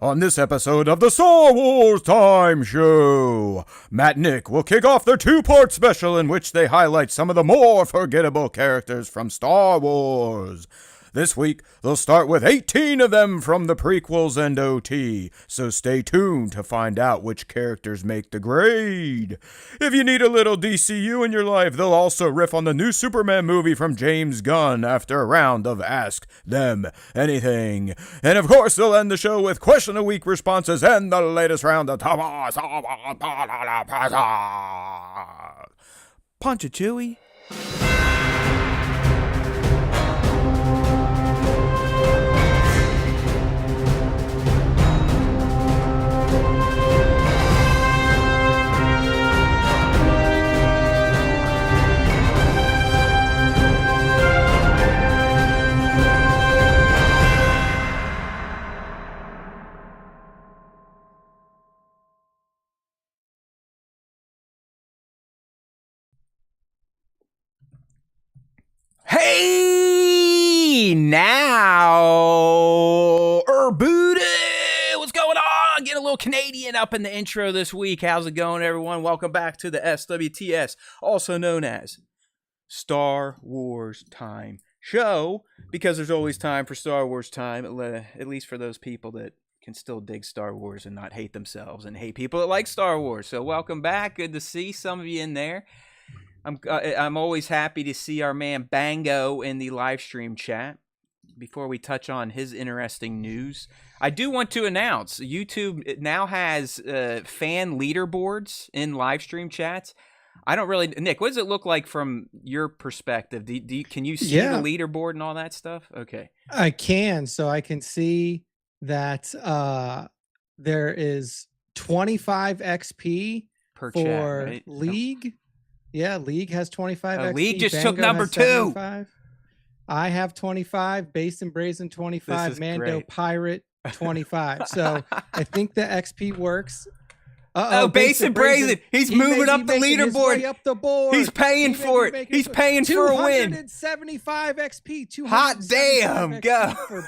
On this episode of the Star Wars Time Show, Matt and Nick will kick off their two-part special in which they highlight some of the more forgettable characters from Star Wars. This week, they'll start with 18 of them from the prequels and OT, so stay tuned to find out which characters make the grade. If you need a little DCU in your life, they'll also riff on the new Superman movie from James Gunn after a round of Ask Them Anything. And of course, they'll end the show with Question of the Week responses and the latest round of Punch it, Chewie. Hey, now, booty, what's going on? Getting a little Canadian up in the intro this week. How's it going, everyone? Welcome back to the SWTS, also known as Star Wars Time Show, because there's always time for Star Wars time, at least for those people that can still dig Star Wars and not hate themselves and hate people that like Star Wars. So welcome back. Good to see some of you in there. I'm always happy to see our man Bango in the live stream chat. Before we touch on his interesting news, I do want to announce YouTube now has fan leaderboards in live stream chats. I don't really, Nick, what does it look like from your perspective? Can you see the leaderboard and all that stuff? Okay, I can. So I can see that there is 25 XP per for chat, right? League. Yeah, League has 25 XP. League just Bango took number has 2. 75. I have 25. Based and Brazen 25. Mando great. Pirate 25. So I think the XP works. Based and Brazen. He's moving up the leaderboard. Up the board. He's paying for it. He's paying for a win. 275 XP. Hot damn. XP Go. For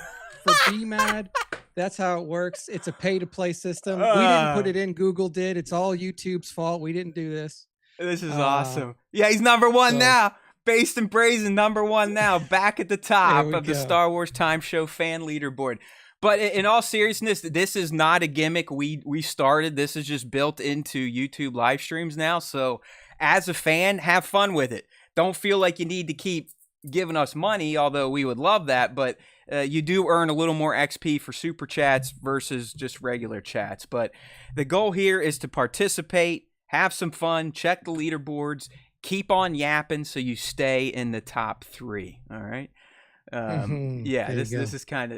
BMAD. That's how it works. It's a pay-to-play system. We didn't put it in. Google did. It's all YouTube's fault. We didn't do this. This is awesome. Yeah, he's number one now. Based and Brazen, number one now. Back at the top of the Star Wars Time Show fan leaderboard. But in all seriousness, this is not a gimmick we started. This is just built into YouTube live streams now. So as a fan, have fun with it. Don't feel like you need to keep giving us money, although we would love that. But you do earn a little more XP for super chats versus just regular chats. But the goal here is to participate. Have some fun, check the leaderboards, keep on yapping so you stay in the top 3. All right. Yeah, this is kind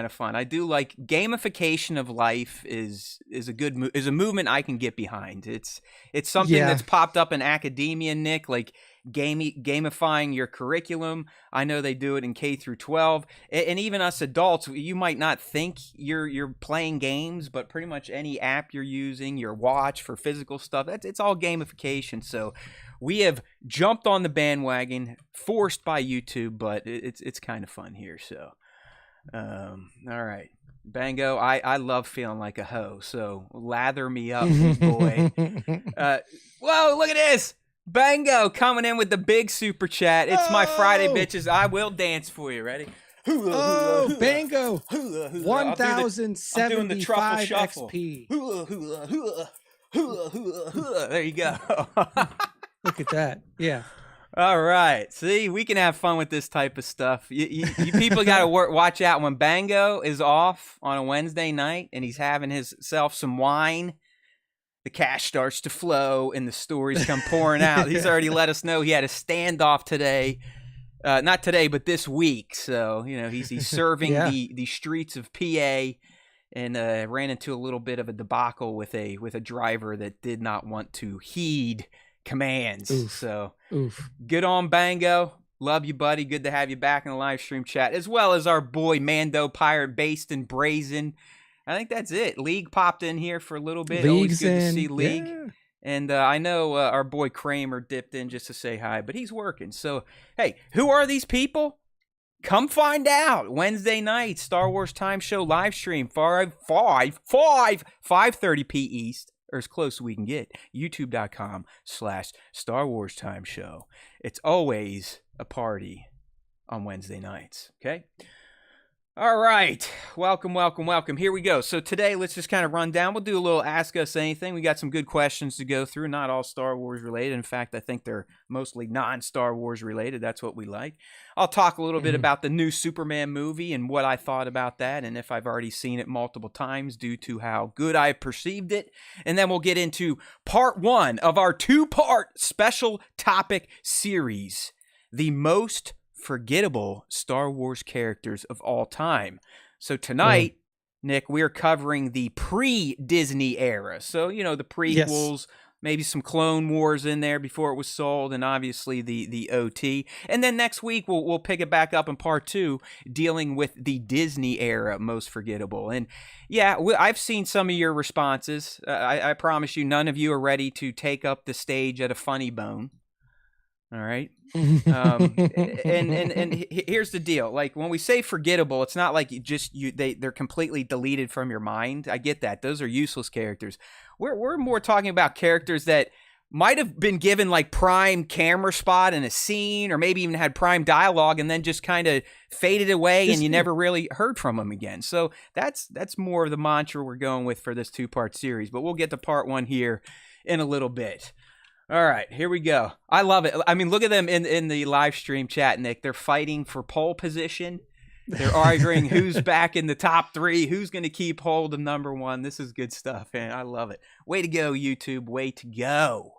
of fun. I do like gamification of life is a movement I can get behind. It's something that's popped up in academia, Nick, like gamifying your curriculum. I know they do it in K through 12, and even us adults. You might not think you're playing games, but pretty much any app you're using, your watch for physical stuff, it's all gamification. So we have jumped on the bandwagon, forced by YouTube, but it's kind of fun here. So, all right, Bango, I love feeling like a hoe, so lather me up, boy. Whoa, look at this. Bango coming in with the big super chat. It's my Friday, bitches. I will dance for you. Ready? Oh, Bango. I'm doing the 1,075 XP. There you go. Look at that. Yeah. All right. See, we can have fun with this type of stuff. You people got to watch out when Bango is off on a Wednesday night and he's having himself some wine. The cash starts to flow and the stories come pouring out. He's already let us know he had a standoff today. Not today, but this week. So, he's serving the streets of PA and ran into a little bit of a debacle with a driver that did not want to heed commands. So good on Bango. Love you, buddy. Good to have you back in the live stream chat, as well as our boy Mando Pirate, Based and Brazen. I think that's it. League popped in here for a little bit. Always good to see League. Yeah. And I know our boy Kramer dipped in just to say hi, but he's working. So, hey, who are these people? Come find out. Wednesday night, Star Wars Time Show live stream, 5:30 p. East, or as close as we can get. YouTube.com/Star Wars Time Show. It's always a party on Wednesday nights. Okay. All right. Welcome. Here we go. So today, let's just kind of run down. We'll do a little Ask Us Anything. We got some good questions to go through. Not all Star Wars related. In fact, I think they're mostly non-Star Wars related. That's what we like. I'll talk a little bit about the new Superman movie and what I thought about that, and if I've already seen it multiple times due to how good I perceived it. And then we'll get into part 1 of our 2-part special topic series, the most forgettable Star Wars characters of all time. So tonight, Nick, we're covering the pre-Disney era. So, the prequels, maybe some Clone Wars in there before it was sold, and obviously the OT. And then next week, we'll pick it back up in part 2, dealing with the Disney era most forgettable. And yeah, I've seen some of your responses. I promise you, none of you are ready to take up the stage at a funny bone. All right. And here's the deal. Like, when we say forgettable, it's not like they're completely deleted from your mind. I get that. Those are useless characters. We're more talking about characters that might have been given like prime camera spot in a scene, or maybe even had prime dialogue and then just kind of faded away and you never really heard from them again. So that's more of the mantra we're going with for this 2-part series, but we'll get to part 1 here in a little bit. All right, here we go. I love it. I mean, look at them in the live stream chat, Nick. They're fighting for pole position. They're arguing who's back in the top 3, who's going to keep hold of number 1. This is good stuff, man. I love it. Way to go, YouTube. Way to go.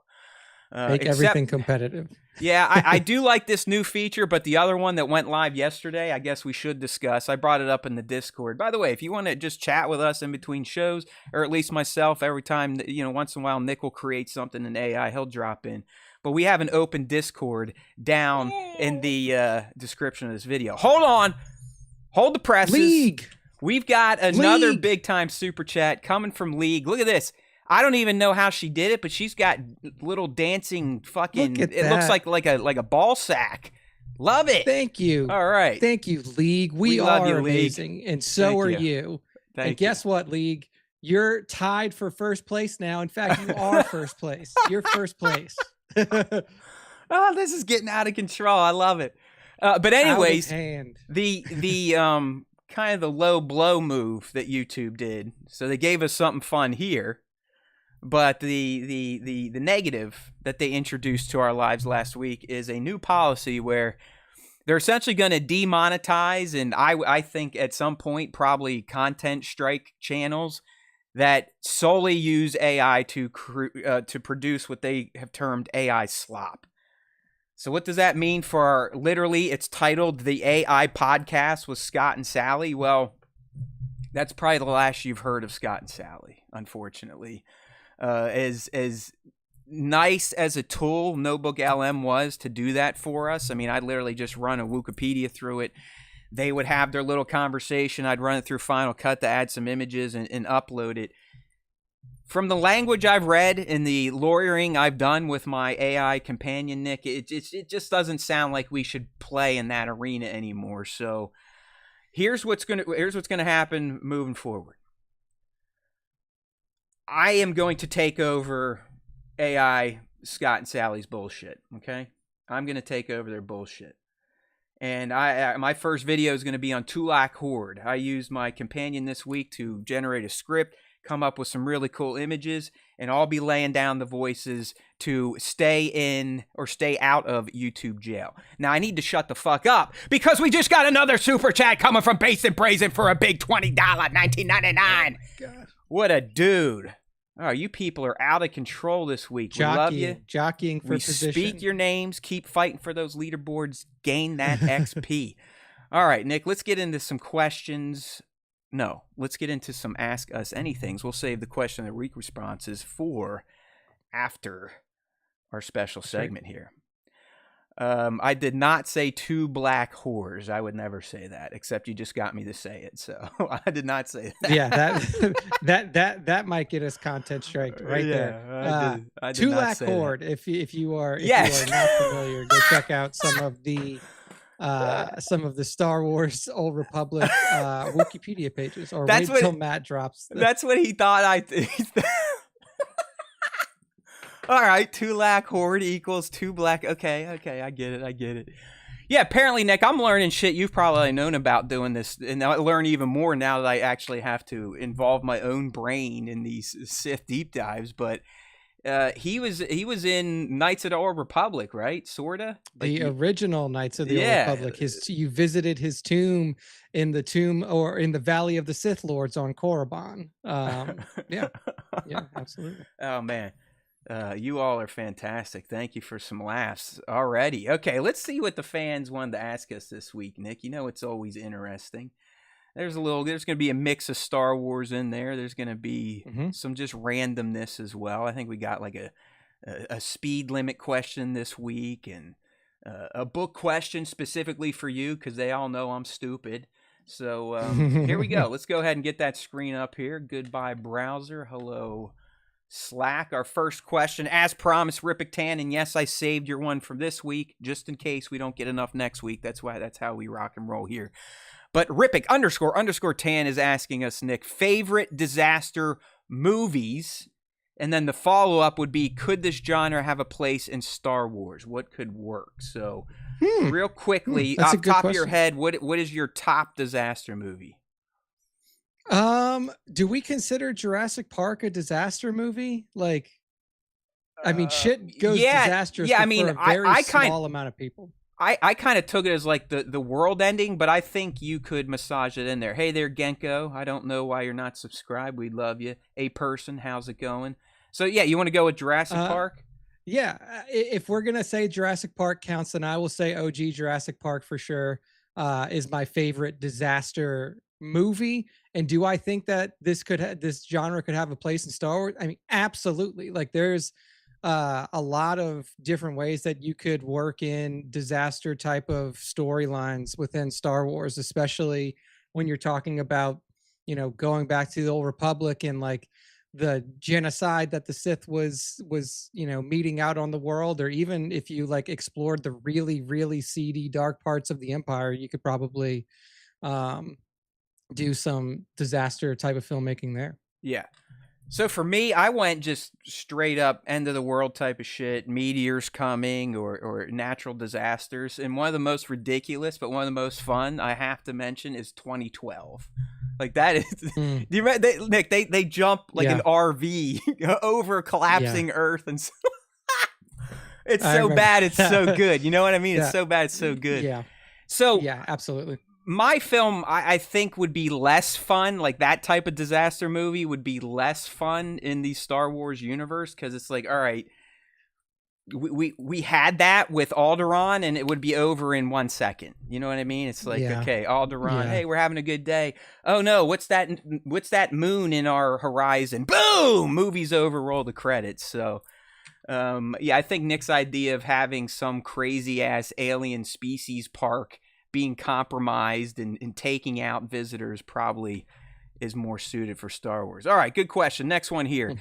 Make everything competitive. Yeah, I do like this new feature, but the other one that went live yesterday, I guess we should discuss. I brought it up in the Discord. By the way, if you want to just chat with us in between shows, or at least myself, every time, once in a while, Nick will create something in AI, he'll drop in. But we have an open Discord down in the description of this video. Hold on. Hold the presses. League. We've got another big-time super chat coming from League. Look at this. I don't even know how she did it, but she's got little dancing fucking. It looks like a ball sack. Love it. Thank you. All right. Thank you, League. We love are you, amazing, League. and so are you. And guess what, League? You're tied for first place now. In fact, you are first place. You're first place. Oh, this is getting out of control. I love it. But anyways, the kind of the low blow move that YouTube did. So they gave us something fun here. But the negative that they introduced to our lives last week is a new policy where they're essentially going to demonetize, and I think at some point probably content strike channels that solely use AI to produce what they have termed AI slop. So what does that mean for literally, it's titled The AI Podcast with Scott and Sally. Well, that's probably the last you've heard of Scott and Sally, unfortunately. As nice as a tool Notebook LM was to do that for us. I mean, I'd literally just run a Wikipedia through it. They would have their little conversation. I'd run it through Final Cut to add some images and upload it. From the language I've read and the lawyering I've done with my AI companion, Nick, it just doesn't sound like we should play in that arena anymore. So here's what's gonna happen moving forward. I am going to take over AI Scott and Sally's bullshit, okay? I'm going to take over their bullshit. And my first video is going to be on Tulak Horde. I used my companion this week to generate a script, come up with some really cool images, and I'll be laying down the voices to stay in or stay out of YouTube jail. Now, I need to shut the fuck up because we just got another super chat coming from Based and Brazen for a big $20, $19.99. Oh, what a dude. Oh, you people are out of control this week. We love you. Jockeying for position. Speak your names. Keep fighting for those leaderboards. Gain that XP. All right, Nick, let's get into some questions. No, let's get into some Ask Us Anythings. We'll save the question of the week responses for after our special segment here. I did not say 2 black whores. I would never say that, except you just got me to say it. So I did not say that. Yeah, that might get us content striked right there. I did not Tulak say Horde. If you are not familiar, go check out some of the some of the Star Wars Old Republic Wikipedia pages, or That's wait till what- Matt drops. That's what he thought. All right, 2 lack horde equals 2 black. Okay, I get it. Yeah, apparently, Nick, I'm learning shit you've probably known about doing this, and I learn even more now that I actually have to involve my own brain in these Sith deep dives. But he was in Knights of the Old Republic, right? Sorta. The original Knights of the Old Republic. You visited his tomb in the Valley of the Sith Lords on Korriban. Yeah, absolutely. Oh man. You all are fantastic. Thank you for some laughs already. Okay, let's see what the fans wanted to ask us this week, Nick. You know it's always interesting. There's going to be a mix of Star Wars in there. There's going to be some just randomness as well. I think we got like a speed limit question this week, and a book question specifically for you because they all know I'm stupid. So here we go. Let's go ahead and get that screen up here. Goodbye, browser. Hello, Slack. Our first question, as promised, Rippick Tan, and yes, I saved your one from this week just in case we don't get enough next week. That's how we rock and roll here. But Rippick _ Tan is asking us, Nick, favorite disaster movies, and then the follow up would be, could this genre have a place in Star Wars? What could work? So, real quickly, off the top of your head, what is your top disaster movie? Do we consider Jurassic Park a disaster movie? Like, I mean, shit goes disastrous for a very small amount of people. I kind of took it as like the world ending, but I think you could massage it in there. Hey there, Genko. I don't know why you're not subscribed. We'd love you. A person, how's it going? So yeah, you want to go with Jurassic Park? Yeah, if we're gonna say Jurassic Park counts, then I will say OG Jurassic Park for sure is my favorite disaster movie. And do I think that this genre could have a place in Star Wars? I mean, absolutely. Like, there's a lot of different ways that you could work in disaster type of storylines within Star Wars, especially when you're talking about, going back to the Old Republic and like the genocide that the Sith was meting out on the world, or even if you like explored the really, really seedy dark parts of the Empire, you could probably do some disaster type of filmmaking there. Yeah. So for me, I went just straight up end of the world type of shit, meteors coming or natural disasters. And one of the most ridiculous, but one of the most fun I have to mention is 2012. Like, that is, do you remember, Nick, they jump like an RV over collapsing Earth. And so, it's so bad, it's so good. You know what I mean? It's so bad, it's so good. Yeah. So yeah, absolutely. My film, I think, would be less fun. Like, that type of disaster movie would be less fun in the Star Wars universe, because it's like, all right, we had that with Alderaan, and it would be over in 1 second. You know what I mean? It's like, okay, Alderaan, hey, we're having a good day. Oh no, what's that moon in our horizon? Boom! Movie's over. Roll the credits. So, I think Nick's idea of having some crazy ass alien species park being compromised and taking out visitors probably is more suited for Star Wars. All right, good question. Next one here.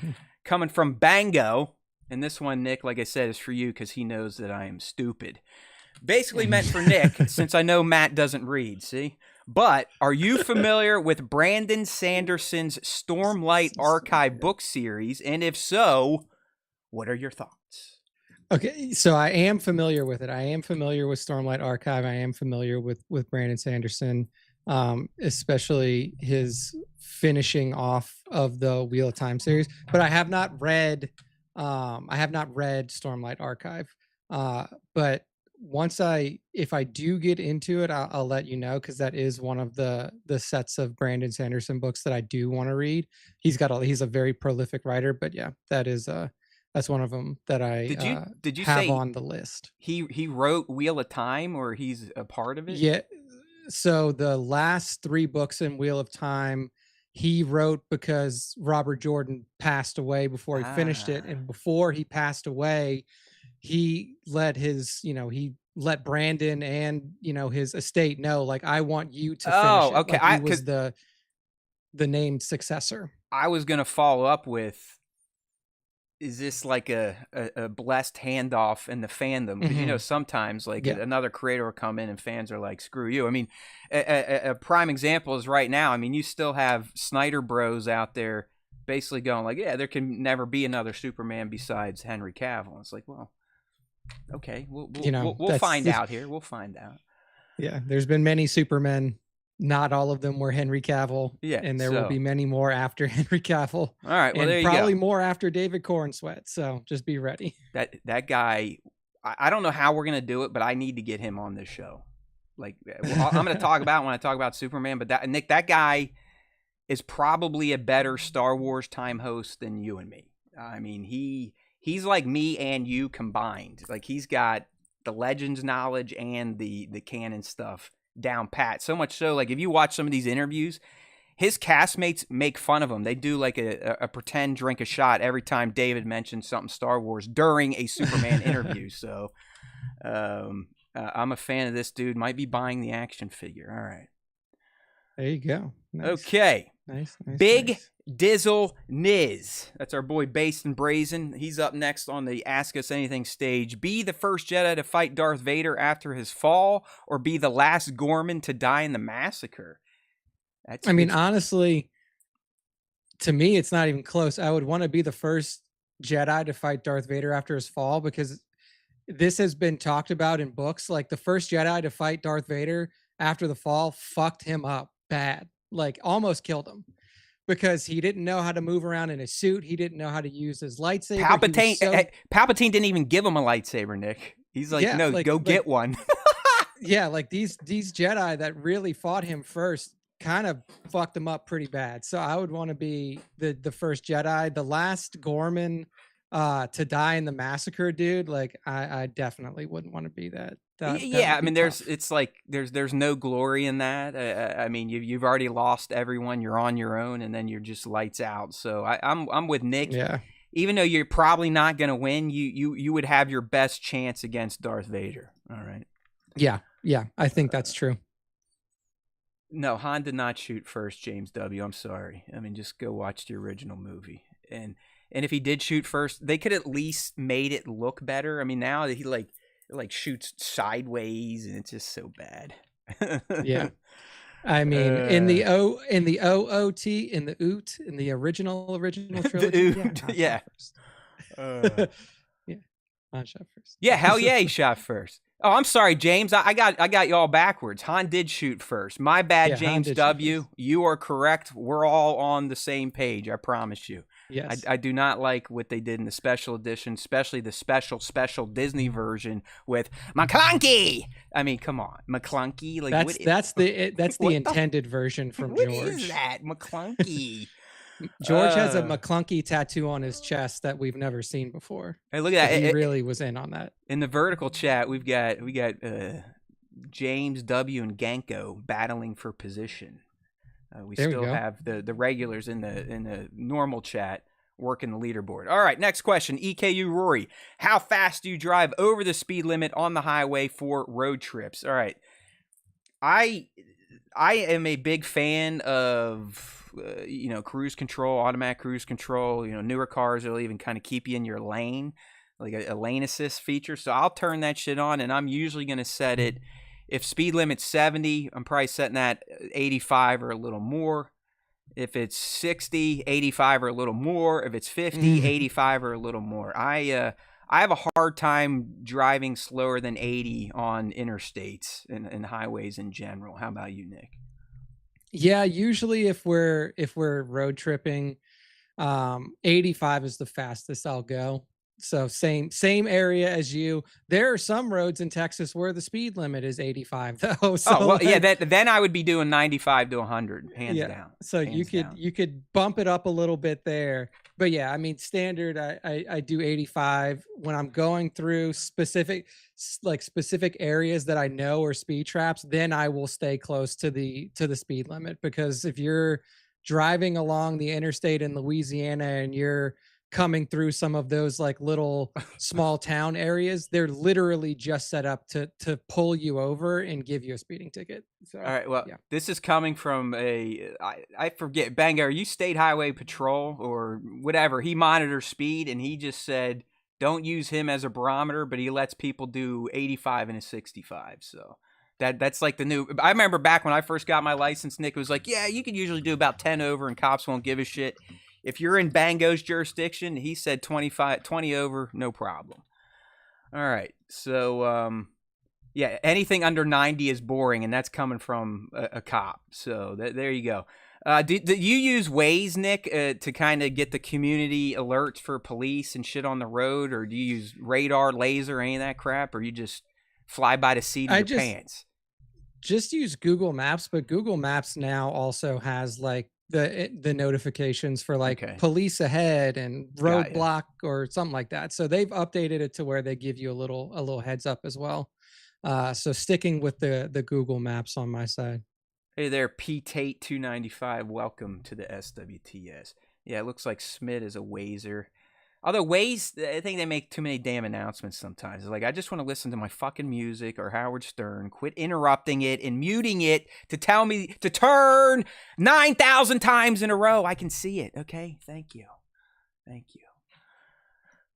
Coming from Bango. And this one, Nick, like I said, is for you because he knows that I am stupid. Basically meant for Nick, since I know Matt doesn't read, see? But are you familiar with Brandon Sanderson's Stormlight Archive book series? And if so, what are your thoughts? Okay, so I am familiar with it. I am familiar with Stormlight Archive. I am familiar with Brandon Sanderson, especially his finishing off of the Wheel of Time series. But I have not read Stormlight Archive. But if I do get into it, I'll let you know, because that is one of the sets of Brandon Sanderson books that I do want to read. He's a very prolific writer, but yeah, that's one of them that I did you have say on the list. He wrote Wheel of Time, or he's a part of it? Yeah. So the last 3 books in Wheel of Time, he wrote because Robert Jordan passed away before he finished it. And before he passed away, he let Brandon and, his estate know, like, I want you to finish it. Okay. Like, he was the named successor. I was going to follow up with, is this like a blessed handoff in the fandom? Because, you know, sometimes like another creator will come in and fans are like, screw you. I mean, a prime example is right now. I mean, you still have Snyder bros out there basically going like, yeah, there can never be another Superman besides Henry Cavill. It's like, well, okay, we'll find out here. We'll find out. Yeah, there's been many Supermen. Not all of them were Henry Cavill. Yeah, and there will be many more after Henry Cavill. All right, well, and there you probably go. more after David Cornsweat. So just be ready. That guy, I don't know how we're gonna do it, but I need to get him on this show. Like, I'm gonna talk about when I talk about Superman. But that guy is probably a better Star Wars time host than you and me. I mean, he's like me and you combined. Like, he's got the Legends knowledge and the canon stuff down pat. So much so, like, if you watch some of these interviews, his castmates make fun of him. They do like a pretend drink a shot every time David mentions something Star Wars during a Superman interview. So I'm a fan of this dude. Might be buying the action figure. All right. There you go. Nice. Okay. Nice. Big Dizzle Niz. That's our boy Based and Brazen. He's up next on the Ask Us Anything stage. Be the first Jedi to fight Darth Vader after his fall, or be the last Gorman to die in the massacre? I mean, honestly, to me, it's not even close. I would want to be the first Jedi to fight Darth Vader after his fall, because this has been talked about in books. Like, the first Jedi to fight Darth Vader after the fall fucked him up bad, like almost killed him. Because he didn't know how to move around in his suit. He didn't know how to use his lightsaber. Palpatine didn't even give him a lightsaber, Nick. He's like, go get one. Yeah, like these Jedi that really fought him first kind of fucked him up pretty bad. So I would want to be the first Jedi. The last Gorman to die in the massacre, dude. Like, I definitely wouldn't want to be that. Yeah, I mean, there's no glory in that. I mean, you've already lost everyone. You're on your own, and then you're just lights out. So I'm with Nick. Yeah. Even though you're probably not going to win, you would have your best chance against Darth Vader. All right. Yeah, I think that's true. No, Han did not shoot first, James W. I'm sorry. I mean, just go watch the original movie. And if he did shoot first, they could at least made it look better. I mean, now that he like shoots sideways, and it's just so bad. Yeah. I mean, in the OOT, in the original trilogy. Yeah. Yeah. Han shot first. Yeah, hell yeah, he shot first. Oh, I'm sorry, James. I got y'all backwards. Han did shoot first. My bad, James W. You are correct. We're all on the same page. I promise you. Yes. I do not like what they did in the special edition, especially the special Disney version with McClunky. I mean, come on, McClunky. Like, that's the intended version from George. What is that, McClunky? George has a McClunky tattoo on his chest that we've never seen before. Hey, look at that! He really was in on that. In the vertical chat, we got James W. and Genko battling for position. We still have the regulars in the normal chat working the leaderboard. All right, next question. EKU Rory, how fast do you drive over the speed limit on the highway for road trips? All right, I am a big fan of cruise control, automatic cruise control. Newer cars will even kind of keep you in your lane, like a lane assist feature. So I'll turn that shit on, and I'm usually going to set it. If speed limit's 70, I'm probably setting that 85 or a little more. If it's 60, 85 or a little more. If it's 50, 85 or a little more. I have a hard time driving slower than 80 on interstates and highways in general. How about you, Nick? Yeah, usually if we're road tripping, 85 is the fastest I'll go. So same area as you. There are some roads in Texas where the speed limit is 85 though. So then I would be doing 95 to 100 hands down. So you could bump it up a little bit there. But yeah, I mean, standard I do 85 when I'm going through specific areas that I know are speed traps. Then I will stay close to the speed limit, because if you're driving along the interstate in Louisiana and you're coming through some of those like little small town areas, they're literally just set up to pull you over and give you a speeding ticket. So, All right. Well, yeah. this is coming from I forget. Banga, are you State Highway Patrol or whatever? He monitors speed, and he just said, don't use him as a barometer, but he lets people do 85 and a 65. So that's like the new. I remember back when I first got my license, Nick was like, yeah, you can usually do about 10 over, and cops won't give a shit. If you're in Bango's jurisdiction, he said 20 over, no problem. All right. So, yeah, anything under 90 is boring, and that's coming from a cop. So there you go. Do you use Waze, Nick, to kind of get the community alerts for police and shit on the road, or do you use radar, laser, any of that crap, or you just fly by the seat of your pants? Just use Google Maps, but Google Maps now also has like the notifications for like police ahead and roadblock or something like that. So they've updated it to where they give you a little heads up as well. So sticking with the Google Maps on my side. Hey there, P Tate 295. Welcome to the SWTS. Yeah, it looks like Smith is a Wazer. Although Waze, I think they make too many damn announcements sometimes. Like, I just want to listen to my fucking music or Howard Stern. Quit interrupting it and muting it to tell me to turn 9,000 times in a row. I can see it. Okay, thank you. Thank you.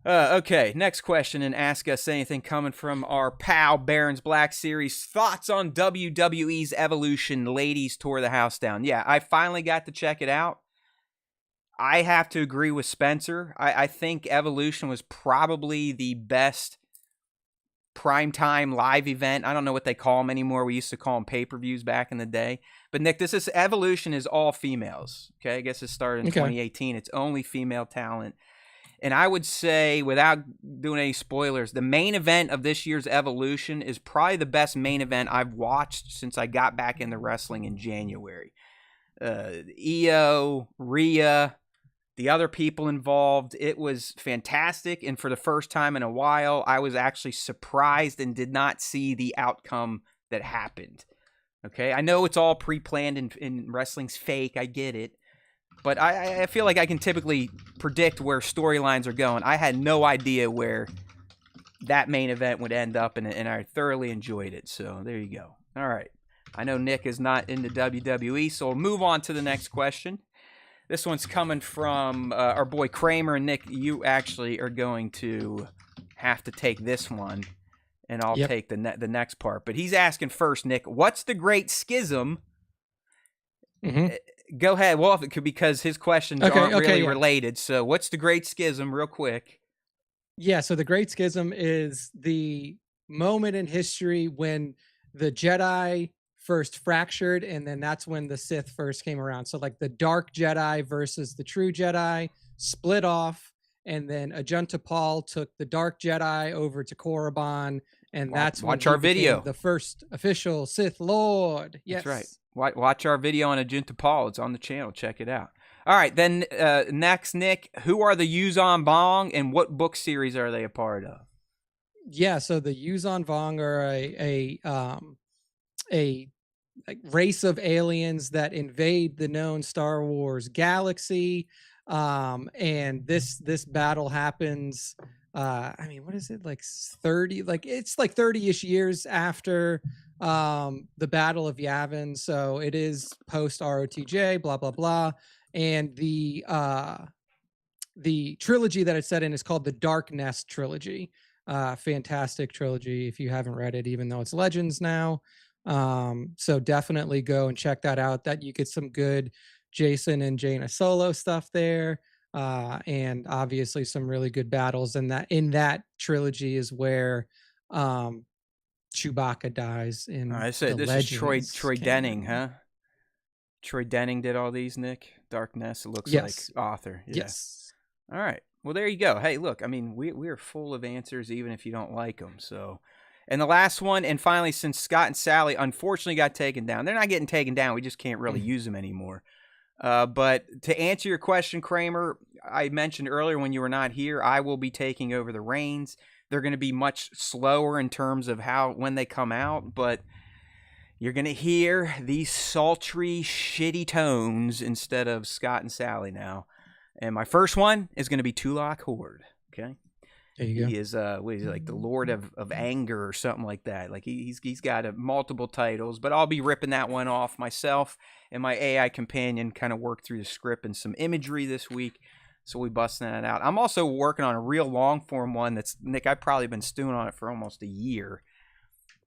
Okay, next question, and ask us anything coming from our pal Baron's Black Series. Thoughts on WWE's Evolution? Ladies tore the house down. Yeah, I finally got to check it out. I have to agree with Spencer. I think Evolution was probably the best primetime live event. I don't know what they call them anymore. We used to call them pay-per-views back in the day. But Nick, Evolution is all females. Okay, I guess it started in 2018. It's only female talent. And I would say, without doing any spoilers, the main event of this year's Evolution is probably the best main event I've watched since I got back into wrestling in January. Io, Rhea, the other people involved, it was fantastic. And for the first time in a while, I was actually surprised and did not see the outcome that happened. Okay, I know it's all pre-planned and wrestling's fake. I get it. But I feel like I can typically predict where storylines are going. I had no idea where that main event would end up, and I thoroughly enjoyed it. So there you go. All right. I know Nick is not into WWE, so we'll move on to the next question. This one's coming from our boy Kramer. And Nick, you actually are going to have to take this one, and I'll take the next part. But he's asking first, Nick, what's the great schism? Mm-hmm. Go ahead. Well, because his questions aren't really related. So what's the great schism real quick? Yeah, so the great schism is the moment in history when the Jedi first fractured, and then that's when the Sith first came around. So like the dark Jedi versus the true Jedi split off, and then Ajunta Paul took the dark Jedi over to Korriban, and that's when watch our video, the first official Sith Lord. Yes, that's right. Watch our video on Ajunta Paul. It's on the channel. Check it out. All right, then next, Nick, who are the Yuuzhan Vong, and what book series are they a part of? Yeah, so the Yuuzhan Vong are a race of aliens that invade the known Star Wars galaxy, and this battle happens. I mean, what is it, like 30? Like it's like 30-ish years after the Battle of Yavin, so it is post ROTJ, blah blah blah. And the trilogy that it's set in is called the Dark Nest trilogy. Fantastic trilogy if you haven't read it, even though it's Legends now. So definitely go and check that out. That you get some good Jason and Jaina Solo stuff there, and obviously some really good battles. And that in that trilogy is where Chewbacca dies. In I said this is Troy Denning, huh? Troy Denning did all these, Nick. Dark Nest, it looks like author. Yeah. Yes. All right. Well, there you go. Hey, look, I mean, we are full of answers, even if you don't like them. So, and the last one, and finally, since Scott and Sally unfortunately got taken down, they're not getting taken down. We just can't really use them anymore. But to answer your question, Kramer, I mentioned earlier when you were not here, I will be taking over the reins. They're going to be much slower in terms of when they come out, but you're going to hear these sultry, shitty tones instead of Scott and Sally now. And my first one is going to be Tulak Horde. Okay. There you go. He is he's like the Lord of Anger or something like that. Like he's got multiple titles, but I'll be ripping that one off myself. And my AI companion kind of worked through the script and some imagery this week, so we busting that out. I'm also working on a real long form one that's, Nick, I've probably been stewing on it for almost a year,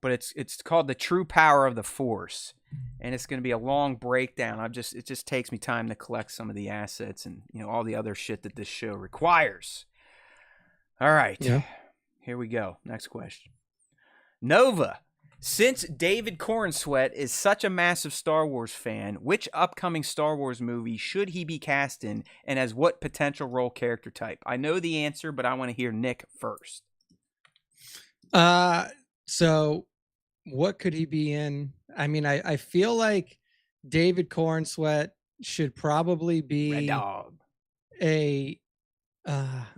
but it's called The True Power of the Force, and it's going to be a long breakdown. It just takes me time to collect some of the assets and all the other shit that this show requires. All right. Yeah. Here we go. Next question. Nova. Since David Cornsweet is such a massive Star Wars fan, which upcoming Star Wars movie should he be cast in, and as what potential role character type? I know the answer, but I want to hear Nick first. So what could he be in? I mean, I feel like David Cornsweet should probably be Red Dog.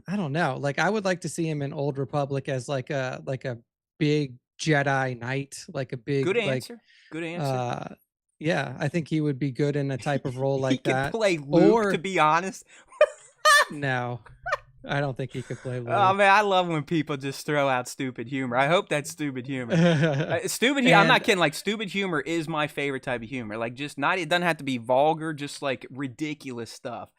I don't know. Like, I would like to see him in Old Republic as like a big Jedi Knight, like a big. Good answer. Good answer. Yeah, I think he would be good in a type of role like he that. He could play Luke, to be honest. No, I don't think he could play Luke. Oh man, I love when people just throw out stupid humor. I hope that's stupid humor. Stupid humor. I'm not kidding. Like, stupid humor is my favorite type of humor. Like, just not. It doesn't have to be vulgar. Just like ridiculous stuff.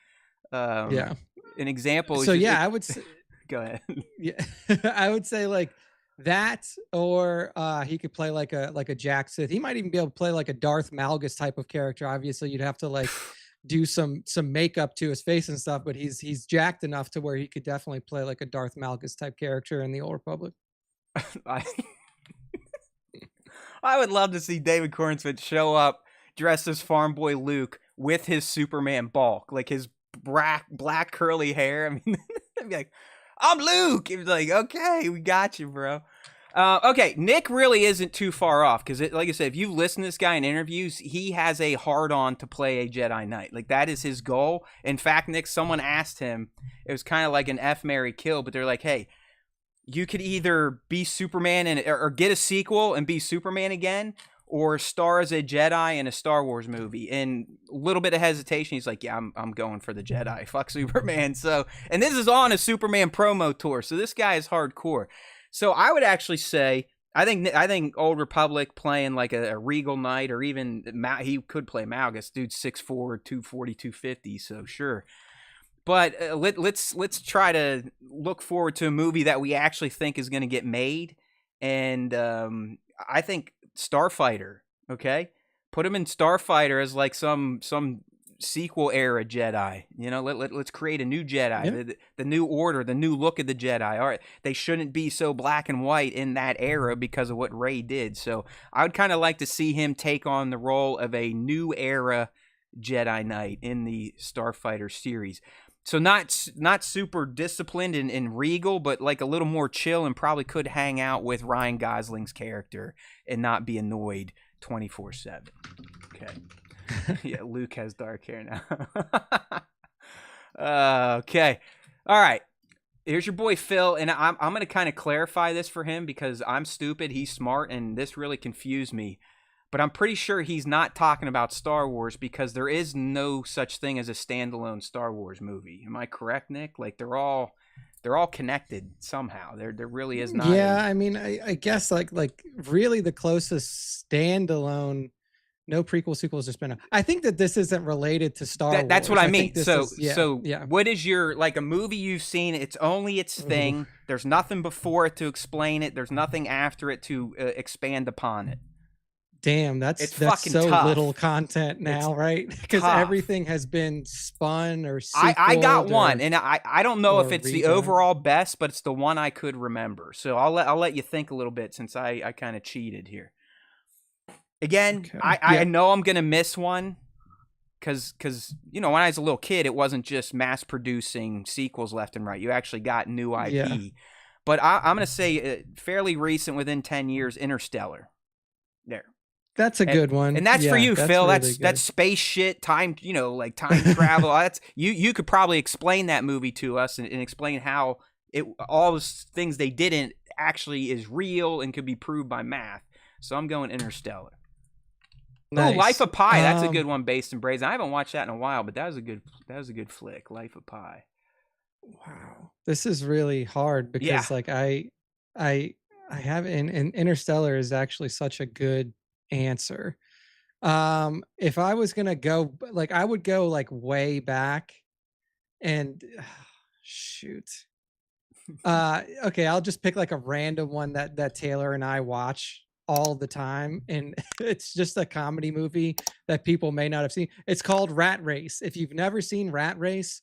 Yeah. An example. So yeah, I would say. Go ahead. Yeah, I would say like that, or he could play like a Jack Sith. He might even be able to play like a Darth Malgus type of character. Obviously, you'd have to like do some makeup to his face and stuff, but he's jacked enough to where he could definitely play like a Darth Malgus type character in the Old Republic. I would love to see David Cornsweet show up dressed as Farm Boy Luke with his Superman bulk, like his black curly hair. I mean, I'd be like, I'm Luke. It was like, okay, we got you, bro. Okay, Nick really isn't too far off because, like I said, if you listen to this guy in interviews, he has a hard-on to play a Jedi Knight. Like, that is his goal. In fact, Nick, someone asked him, it was kind of like an F, marry, kill, but they're like, hey, you could either be Superman or get a sequel and be Superman again, or star as a Jedi in a Star Wars movie. And a little bit of hesitation, he's like, yeah, I'm going for the Jedi. Fuck Superman. So, and this is on a Superman promo tour, so this guy is hardcore. So I would actually say, I think Old Republic playing like a Regal Knight, or even he could play Malgus. Dude's 6'4", 240, 250, so sure. But let's try to look forward to a movie that we actually think is going to get made. And I think Starfighter, okay? Put him in Starfighter as like some sequel era Jedi. Let's create a new Jedi, yeah. the new order, the new look of the Jedi. All right, they shouldn't be so black and white in that era because of what Rey did. So I would kind of like to see him take on the role of a new era Jedi Knight in the Starfighter series. So not super disciplined and regal, but like a little more chill, and probably could hang out with Ryan Gosling's character and not be annoyed 24/7. Okay. Yeah, Luke has dark hair now. Okay. All right. Here's your boy Phil, and I'm going to kind of clarify this for him because I'm stupid, he's smart, and this really confused me. But I'm pretty sure he's not talking about Star Wars because there is no such thing as a standalone Star Wars movie. Am I correct, Nick? Like, they're all connected somehow. There really is not. Yeah, I mean, I guess like really the closest standalone, no prequel, sequels, or spin-off. I think that this isn't related to Star Wars. That's what I mean. So yeah. What is your, like, a movie you've seen? It's only its thing. There's nothing before it to explain it. There's nothing after it to expand upon it. Damn, that's so tough. Little content now, right? Because everything has been spun or I got one, and I don't know if it's the overall best, but it's the one I could remember. So I'll let you think a little bit since I kind of cheated here. Again, okay. I know I'm gonna miss one because when I was a little kid, it wasn't just mass producing sequels left and right. You actually got new IP. Yeah. But I'm gonna say fairly recent, within 10 years, Interstellar. There. That's a good one. And that's for you, Phil. Really that's space shit, time, like time travel. That's you could probably explain that movie to us and explain how all those things they didn't actually is real and could be proved by math. So I'm going Interstellar. Nice. Oh, Life of Pi. That's a good one based in Brazen. I haven't watched that in a while, but that was a good flick. Life of Pi. Wow. This is really hard because like I have and Interstellar is actually such a good answer. If I was gonna go, like, I would go like way back and shoot. Okay, I'll just pick like a random one that Taylor and I watch all the time, and it's just a comedy movie that people may not have seen. It's called Rat Race. If you've never seen Rat Race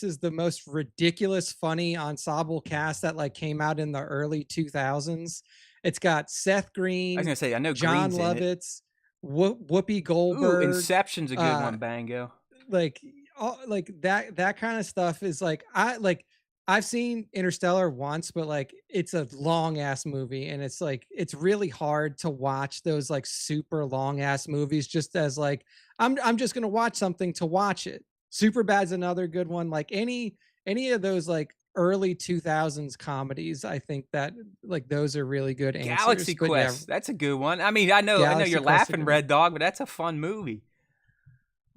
is the most ridiculous, funny ensemble cast that like came out in the early 2000s. It's got Seth Green, I was gonna say, I know John Green's in it. Lovitz, Whoopi Ooh, Goldberg. Inception's a good one, Bango. Like all like that kind of stuff is like I've seen Interstellar once, but like it's a long ass movie, and it's like it's really hard to watch those like super long ass movies just as like I'm just gonna watch something to watch it. Superbad's another good one. Like any of those like early 2000s comedies, I think that like those are really good answers. Galaxy But Quest, yeah, that's a good one. I mean, I know Galaxy you're Quest is a laughing, good Red Dog, but that's a fun movie.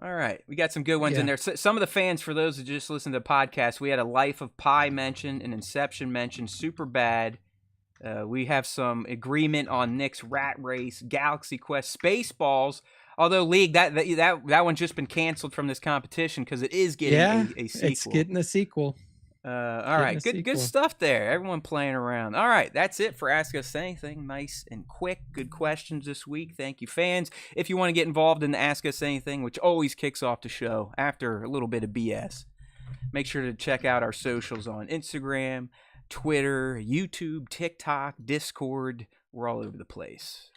All right, we got some good ones in Yeah. there. Some of the fans, for those who just listened to the podcast, we had a Life of Pi mention, an Inception mention, Superbad. We have some agreement on Nick's Rat Race, Galaxy Quest, Spaceballs. Although League, that one's just been canceled from this competition because it is getting a sequel. It's getting a sequel. All right, good stuff there. Everyone playing around. All right, that's it for Ask Us Anything. Nice and quick, good questions this week. Thank you, fans. If you want to get involved in the Ask Us Anything, which always kicks off the show after a little bit of BS, make sure to check out our socials on Instagram, Twitter, YouTube, TikTok, Discord. We're all over the place.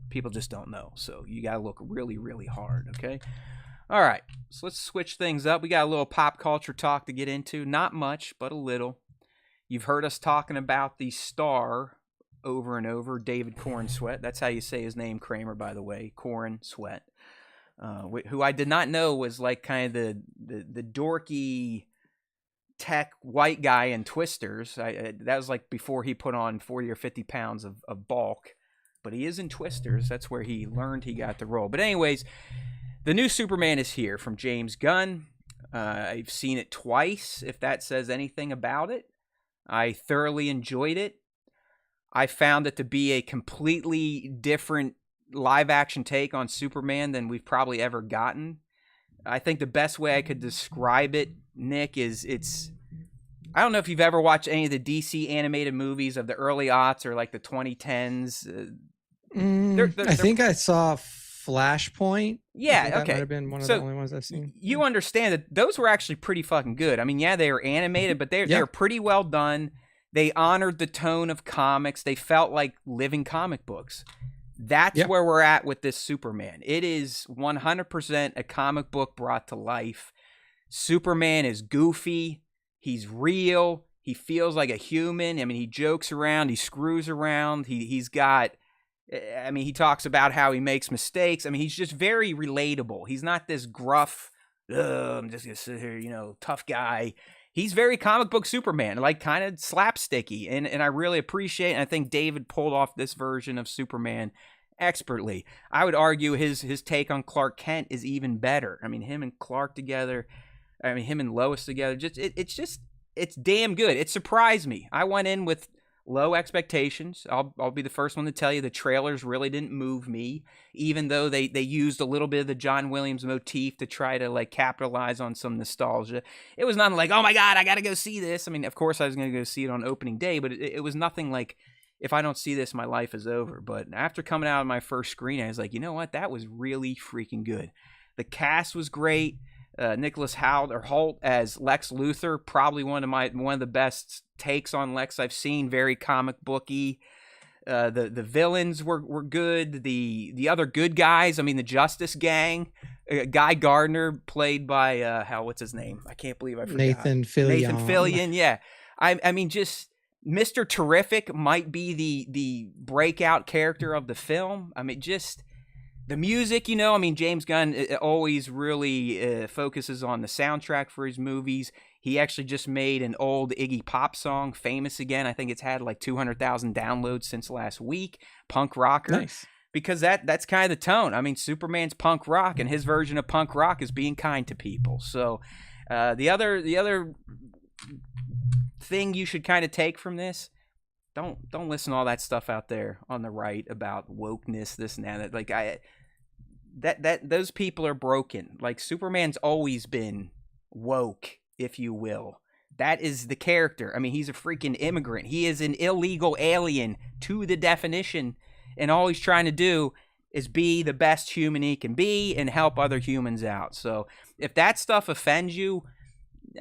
People just don't know, so you gotta look really, really hard. Okay. All right, so let's switch things up. We got a little pop culture talk to get into. Not much, but a little. You've heard us talking about the star over and over, David Cornsweet. That's how you say his name, Kramer, by the way, Cornsweet. Who I did not know was like kind of the dorky tech white guy in Twisters. That was like before he put on 40 or 50 pounds of bulk. But he is in Twisters. That's where he learned he got the role. But anyways, the new Superman is here from James Gunn. I've seen it twice, if that says anything about it. I thoroughly enjoyed it. I found it to be a completely different live-action take on Superman than we've probably ever gotten. I think the best way I could describe it, Nick, is I don't know if you've ever watched any of the DC animated movies of the early aughts or like the 2010s. I think I saw Flashpoint. Yeah, that okay. might have been one of the only ones I've seen. You understand that those were actually pretty fucking good. I mean, yeah, they were animated, but they're pretty well done. They honored the tone of comics. They felt like living comic books. That's where we're at with this Superman. It is 100% a comic book brought to life. Superman is goofy. He's real. He feels like a human. I mean, he jokes around. He screws around. He's got... I mean, he talks about how he makes mistakes. I mean, he's just very relatable. He's not this gruff, I'm just going to sit here, tough guy. He's very comic book Superman, like kind of slapsticky. And I really appreciate it. And I think David pulled off this version of Superman expertly. I would argue his take on Clark Kent is even better. I mean, him and Clark together, him and Lois together, it's damn good. It surprised me. I went in with low expectations. I'll be the first one to tell you the trailers really didn't move me, even though they used a little bit of the John Williams motif to try to like capitalize on some nostalgia. It was nothing like, oh my God, I got to go see this. I mean, of course I was going to go see it on opening day, but it was nothing like, if I don't see this, my life is over. But after coming out of my first screen, I was like, you know what? That was really freaking good. The cast was great. Nicholas Hoult as Lex Luthor, probably one of the best takes on Lex I've seen. Very comic booky. The villains were good. The other good guys, I mean, the Justice Gang. Guy Gardner, played by what's his name? I can't believe I forgot. Nathan Fillion. Yeah. I mean, just Mr. Terrific might be the breakout character of the film. I mean, just the music, James Gunn always really focuses on the soundtrack for his movies. He actually just made an old Iggy Pop song famous again. I think it's had like 200,000 downloads since last week. Punk rocker. Nice. because that's kind of the tone. I mean, Superman's punk rock, and his version of punk rock is being kind to people. So the other thing you should kind of take from this, don't listen to all that stuff out there on the right about wokeness, this and that. Like those people are broken. Like, Superman's always been woke, if you will. That is the character. I mean, he's a freaking immigrant. He is an illegal alien to the definition, and all he's trying to do is be the best human he can be and help other humans out. So if that stuff offends you,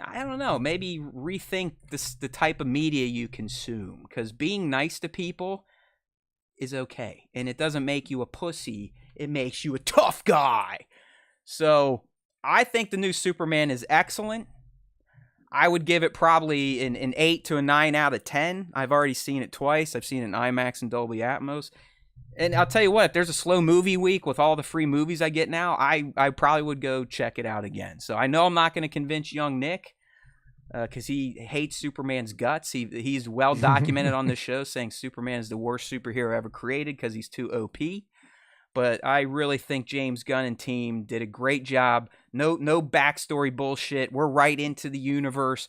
I don't know, maybe rethink the type of media you consume, because being nice to people is okay, and it doesn't make you a pussy. It makes you a tough guy. So I think the new Superman is excellent. I would give it probably an 8 to a 9 out of 10. I've already seen it twice. I've seen it in IMAX and Dolby Atmos. And I'll tell you what, if there's a slow movie week with all the free movies I get now, I probably would go check it out again. So I know I'm not going to convince young Nick, because he hates Superman's guts. He's well documented on this show saying Superman is the worst superhero ever created because he's too OP. But I really think James Gunn and team did a great job. No backstory bullshit. We're right into the universe.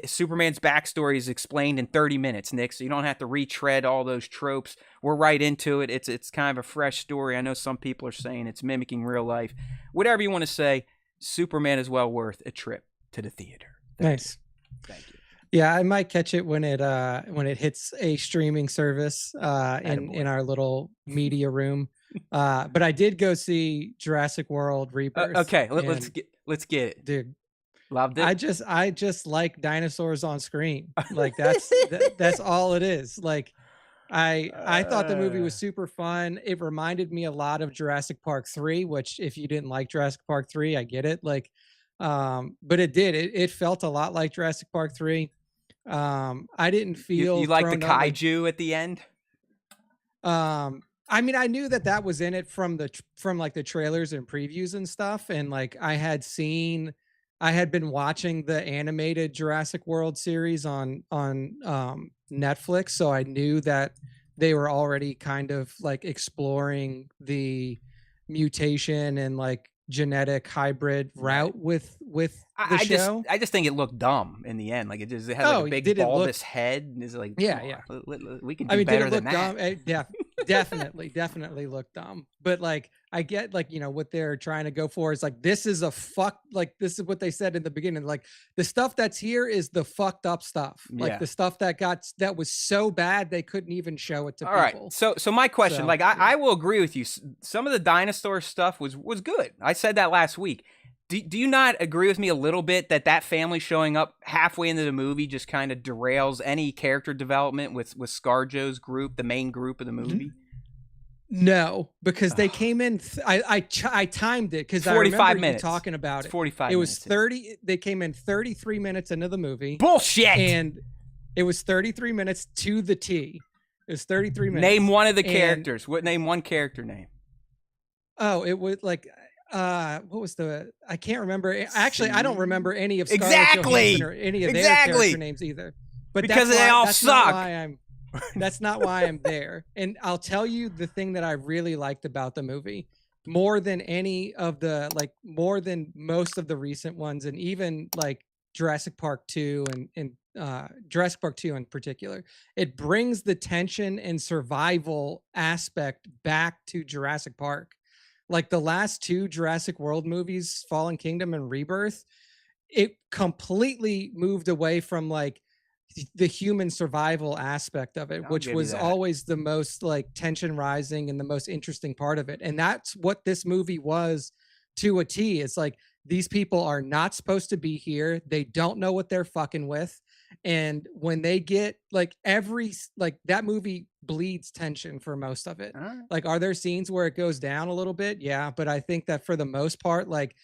Superman's backstory is explained in 30 minutes, Nick, so you don't have to retread all those tropes. We're right into it. It's kind of a fresh story. I know some people are saying it's mimicking real life. Whatever you want to say, Superman is well worth a trip to the theater. Nice. Thank you. Yeah, I might catch it when it hits a streaming service in our little media room. But I did go see Jurassic World Rebirth. Okay, let's get it, dude. Loved it. I just like dinosaurs on screen. Like that's all it is. Like I thought the movie was super fun. It reminded me a lot of Jurassic Park 3, which if you didn't like Jurassic Park 3, I get it. Like, but it felt a lot like Jurassic Park 3. I didn't feel you like the kaiju at the end. I mean, I knew that was in it from like the trailers and previews and stuff, and like I had been watching the animated Jurassic World series on Netflix, so I knew that they were already kind of like exploring the mutation and like genetic hybrid route with the show. I just think it looked dumb in the end. Like it had like a big bulbous head, and it's like, yeah. We can do better than that. Dumb? Yeah, definitely looked dumb. But like I get like, what they're trying to go for is like, this is this is what they said in the beginning. Like the stuff that's here is the fucked up stuff. Like the stuff that was so bad they couldn't even show it to people. All right. So my question, I will agree with you. Some of the dinosaur stuff was good. I said that last week. Do you not agree with me a little bit that family showing up halfway into the movie just kind of derails any character development with ScarJo's group, the main group of the movie? No, because they came in. I timed it because 45 minutes talking about it. 45. It was 30. They came in 33 minutes into the movie. Bullshit. And it was 33 minutes to the T. It was 33 minutes. Name one of the characters. Name one character name. Oh, it was like. What was I can't remember. Actually, I don't remember any of Scarlett Johansson or any of their character names either. But because they all suck. That's not why I'm there. And I'll tell you the thing that I really liked about the movie, more than more than most of the recent ones, and even like Jurassic Park 2 and Jurassic Park 2 in particular, it brings the tension and survival aspect back to Jurassic Park. Like the last two Jurassic World movies, Fallen Kingdom and Rebirth, it completely moved away from like the human survival aspect of it, which was always the most like tension rising and the most interesting part of it. And that's what this movie was to a T. It's like, these people are not supposed to be here. They don't know what they're fucking with. And when they get like that movie bleeds tension for most of it. Right. Like, are there scenes where it goes down a little bit? Yeah. But I think that for the most part, like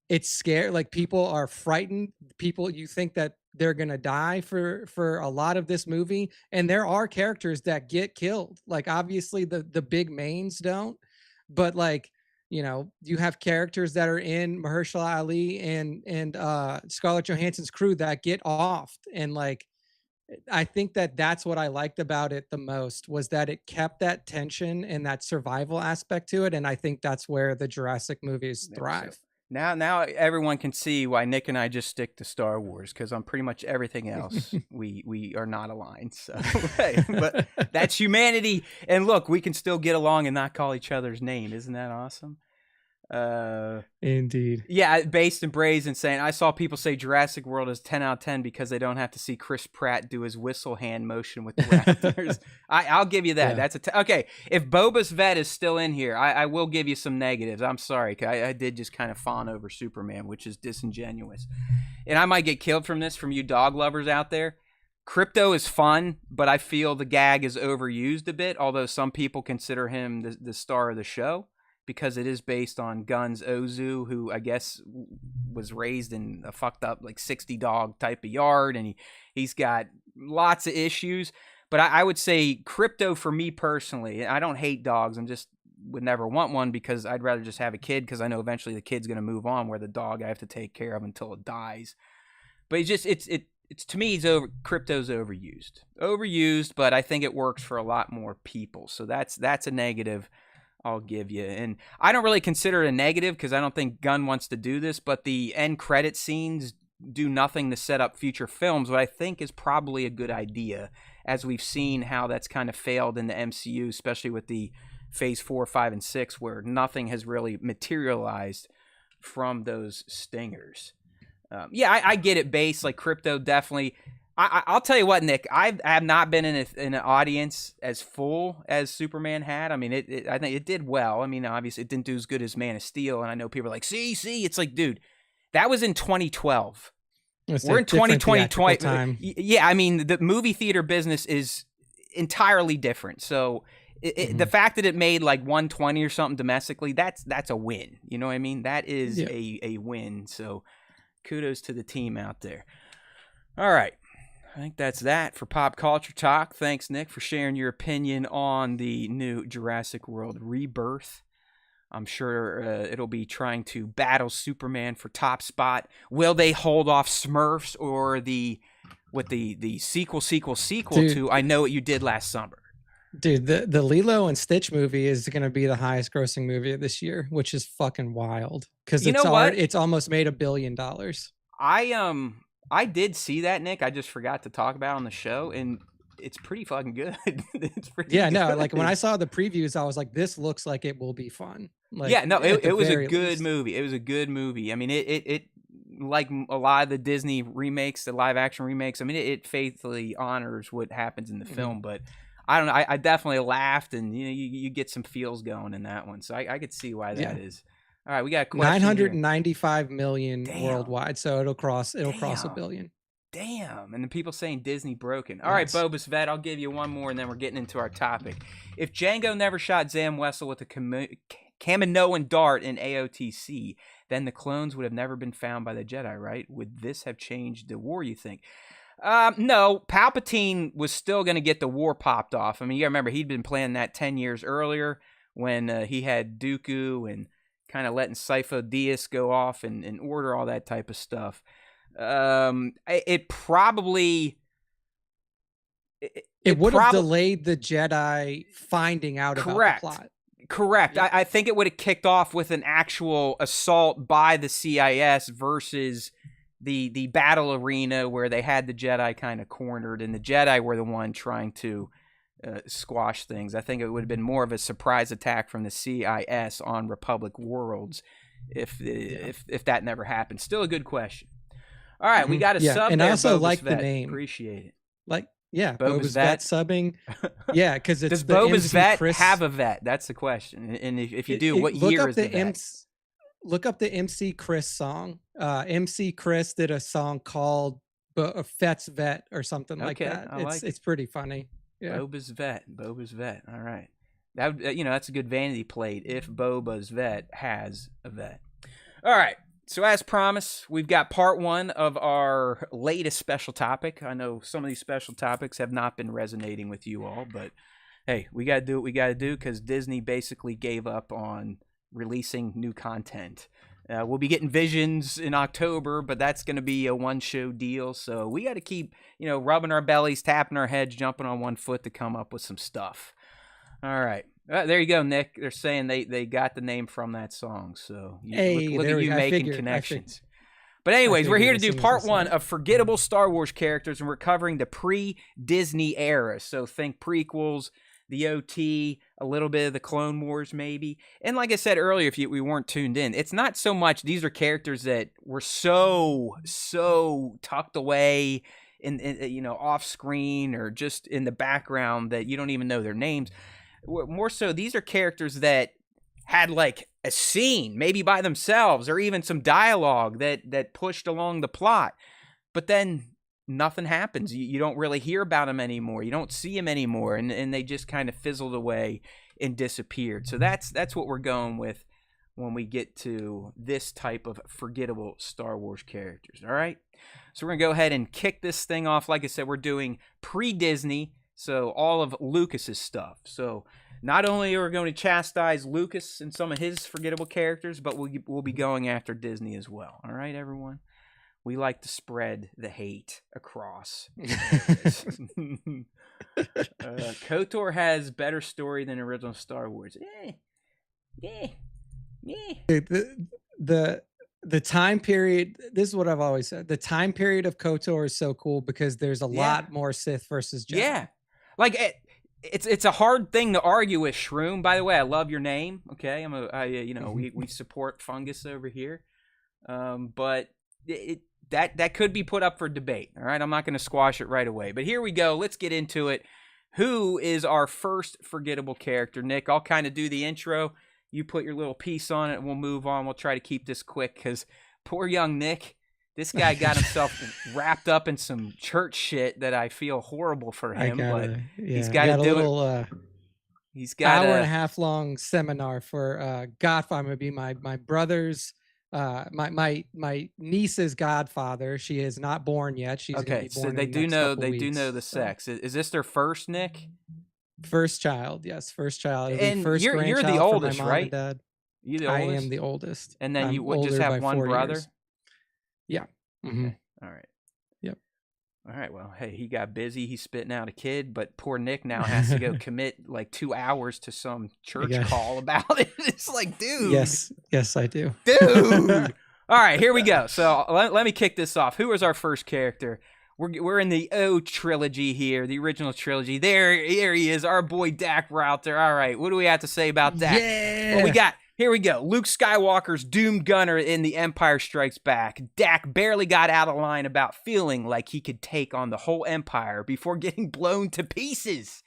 it's scary. Like people are frightened. You think that they're going to die for a lot of this movie. And there are characters that get killed. Like obviously the big mains don't, but like, you have characters that are in Mahershala Ali and Scarlett Johansson's crew that get offed, and like I think that that's what I liked about it the most, was that it kept that tension and that survival aspect to it, and I think that's where the Jurassic movies thrive. So now everyone can see why Nick and I just stick to Star Wars, because on pretty much everything else we are not aligned. So, but that's humanity. And look, we can still get along and not call each other's name. Isn't that awesome? Indeed. Yeah, based and brazen saying, I saw people say Jurassic World is 10 out of 10 because they don't have to see Chris Pratt do his whistle hand motion with the raptors. I'll give you that. Yeah. That's okay. If Boba's vet is still in here, I will give you some negatives. I'm sorry. I did just kind of fawn over Superman, which is disingenuous. And I might get killed from this, from you dog lovers out there. Crypto is fun, but I feel the gag is overused a bit, although some people consider him the star of the show, because it is based on Gunn's Ozu, who I guess was raised in a fucked up like 60 dog type of yard, and he's got lots of issues. But I would say Crypto, for me personally, I don't hate dogs. I just would never want one, because I'd rather just have a kid, because I know eventually the kid's going to move on, where the dog I have to take care of until it dies. But it's to me, Crypto's overused, but I think it works for a lot more people. So that's a negative I'll give you. And I don't really consider it a negative, because I don't think Gunn wants to do this, but the end credit scenes do nothing to set up future films, what I think is probably a good idea, as we've seen how that's kind of failed in the MCU, especially with the phase 4, 5, and 6, where nothing has really materialized from those stingers. I get it, base, like Crypto definitely. I'll tell you what, Nick, I have not been in an audience as full as Superman had. I mean, I think it did well. I mean, obviously it didn't do as good as Man of Steel, and I know people are like, see, it's like, dude, that was in 2012. We're in 2020. Yeah, I mean, the movie theater business is entirely different. So the fact that it made like 120 or something domestically, that's a win. You know what I mean? That is a win. So kudos to the team out there. All right. I think that's that for Pop Culture Talk. Thanks, Nick, for sharing your opinion on the new Jurassic World Rebirth. I'm sure it'll be trying to battle Superman for top spot. Will they hold off Smurfs or the sequel Dude, to I Know What You Did Last Summer? Dude, the Lilo and Stitch movie is going to be the highest grossing movie of this year, which is fucking wild, because it's almost made $1 billion. I did see that, Nick. I just forgot to talk about it on the show, and it's pretty fucking good. It's pretty good. Like when I saw the previews, I was like, this looks like it will be fun. Like, it was a good movie. It was a good movie. I mean, it like a lot of the Disney remakes, the live action remakes, I mean, it faithfully honors what happens in the film, but I don't know. I definitely laughed, and you get some feels going in that one. So I could see why that is. All right, we got a question 995 million worldwide, so it'll cross $1 billion. Damn, and the people saying Disney broken. All right, Boba's Vet, I'll give you one more, and then we're getting into our topic. If Django never shot Zam Wessel with a Kaminoan dart in AOTC, then the clones would have never been found by the Jedi, right? Would this have changed the war, you think? No, Palpatine was still going to get the war popped off. I mean, you got to remember, he'd been planning that 10 years earlier when he had Dooku and kind of letting Sifo Dyas go off and order all that type of stuff. It probably... It would have delayed the Jedi finding out about the plot. Correct. Yeah. I think it would have kicked off with an actual assault by the CIS versus the battle arena where they had the Jedi kind of cornered, and the Jedi were the one trying to squash things. I think it would have been more of a surprise attack from the CIS on Republic worlds if that never happened. Still a good question. All right, we got a sub. And there, I also Boba's like Vet. the name. Appreciate it. Boba's Vet subbing. Yeah, because it's does the Boba's MC Vet Chris... have a vet? That's the question. And if you do, what year is the vet? Look up the MC Chris song. MC Chris did a song called Fet's Vet or something like that. It's pretty funny. Yeah. Boba's Vet. All right. That's a good vanity plate if Boba's Vet has a vet. All right. So as promised, we've got part one of our latest special topic. I know some of these special topics have not been resonating with you all, but hey, we got to do what we got to do because Disney basically gave up on releasing new content We'll be getting Visions in October, but that's going to be a one-show deal. So we got to keep, rubbing our bellies, tapping our heads, jumping on one foot to come up with some stuff. All right. There you go, Nick. They're saying they got the name from that song. So look at you making connections. But anyways, we're here to do part 1 of forgettable Star Wars characters, and we're covering the pre-Disney era. So think prequels, the OT, a little bit of the Clone Wars maybe. And like I said earlier, if we weren't tuned in, it's not so much these are characters that were so tucked away in off screen or just in the background that you don't even know their names. More so, these are characters that had like a scene, maybe by themselves, or even some dialogue that pushed along the plot. But then nothing happens. You don't really hear about them anymore. You don't see them anymore, and they just kind of fizzled away and disappeared. So that's what we're going with when we get to this type of forgettable Star Wars characters. All right? So we're going to go ahead and kick this thing off. Like I said, we're doing pre-Disney, so all of Lucas's stuff. So not only are we going to chastise Lucas and some of his forgettable characters, but we'll be going after Disney as well. All right, everyone? We like to spread the hate across. KOTOR has better story than original Star Wars. The time period, this is what I've always said. The time period of KOTOR is so cool because there's a lot more Sith versus Jedi. Yeah. Like it's a hard thing to argue with, Shroom. By the way, I love your name. Okay, we support Fungus over here, but that could be put up for debate. All right, I'm not going to squash it right away. But here we go. Let's get into it. Who is our first forgettable character, Nick? I'll kind of do the intro. You put your little piece on it, and we'll move on. We'll try to keep this quick because poor young Nick. This guy got himself wrapped up in some church shit that I feel horrible for him, but he's got to do it. He's got hour and a half long seminar for Godfather. Be my brother's, my niece's godfather. She is not born yet. She's okay. So they do know the sex. Is this their first, Nick? First child, yes, first child. And you're the oldest, right? You the oldest? I am the oldest. And then you would just have one brother. Years. Yeah. Mm-hmm. Okay. All right. Yep. All right. Well, hey, he got busy. He's spitting out a kid, but poor Nick now has to go commit like 2 hours to some church call about it. It's like, dude. Yes, I do. Dude. All right, here we go. So let me kick this off. Who is our first character? We're in the O trilogy here, the original trilogy. There he is, our boy Dak Router. All right, what do we have to say about Dak? Yeah. What we got? Here we go. Luke Skywalker's doomed gunner in The Empire Strikes Back. Dak barely got out of line about feeling like he could take on the whole Empire before getting blown to pieces.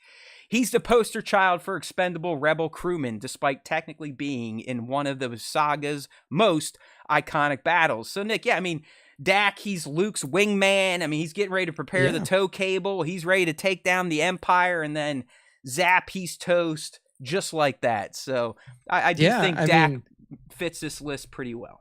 He's the poster child for expendable rebel crewmen, despite technically being in one of the saga's most iconic battles. So, Nick, Dak, he's Luke's wingman. He's getting ready to prepare the tow cable. He's ready to take down the Empire, and then zap, he's toast. Just like that. So I do think Dak fits this list pretty well.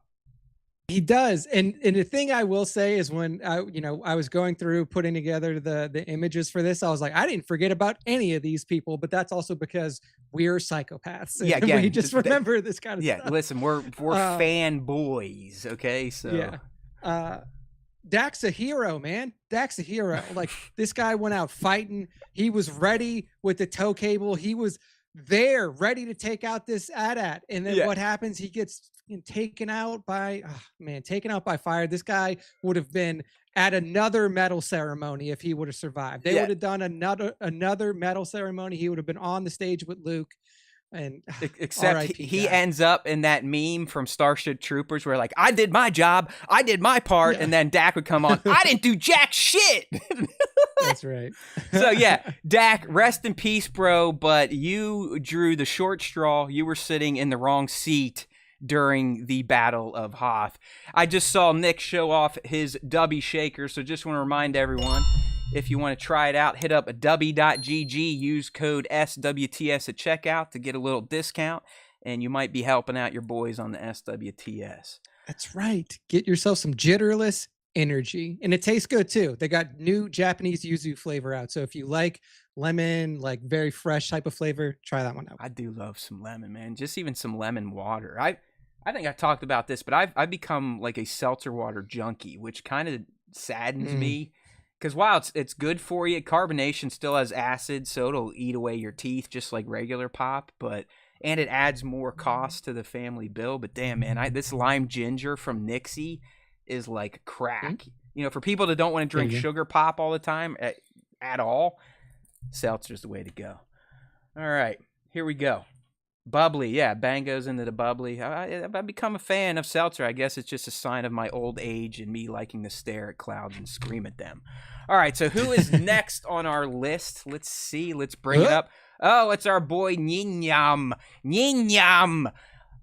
He does. And the thing I will say is when I was going through putting together the images for this, I was like, I didn't forget about any of these people, but that's also because we're psychopaths. Yeah, again, we just remember this kind of stuff. Yeah, listen, we're fanboys, okay? So Dak's a hero, man. Dak's a hero. Like, this guy went out fighting. He was ready with the tow cable. He was there ready to take out this AT-AT, and then what happens? He gets taken out by fire. This guy would have been at another medal ceremony if he would have survived. They would have done another medal ceremony. He would have been on the stage with Luke. And except he ends up in that meme from Starship Troopers where, like, I did my job, I did my part, and then Dak would come on, I didn't do jack shit. That's right. So Dak, rest in peace, bro, but you drew the short straw. You were sitting in the wrong seat during the Battle of Hoth. I just saw Nick show off his Dubby shaker, so just want to remind everyone, if you want to try it out, hit up dubby.gg, use code SWTS at checkout to get a little discount, and you might be helping out your boys on the SWTS. That's right. Get yourself some jitterless energy, and it tastes good too. They got new Japanese yuzu flavor out, so if you like lemon, like very fresh type of flavor, try that one out. I do love some lemon, man. Just even some lemon water. I think I talked about this, but I've become like a seltzer water junkie, which kind of saddens me. Because while it's good for you, carbonation still has acid, so it'll eat away your teeth just like regular pop. And it adds more cost to the family bill. But damn, man, this lime ginger from Nixie is like crack. You know, for people that don't want to drink sugar pop all the time at all, seltzer's the way to go. All right, here we go. Bubbly, yeah, bang goes into the bubbly. I've become a fan of seltzer. I guess it's just a sign of my old age and me liking to stare at clouds and scream at them. All right, so who is next on our list? Let's see. Let's bring it up. Oh, it's our boy Yin Yum. Yin Yum.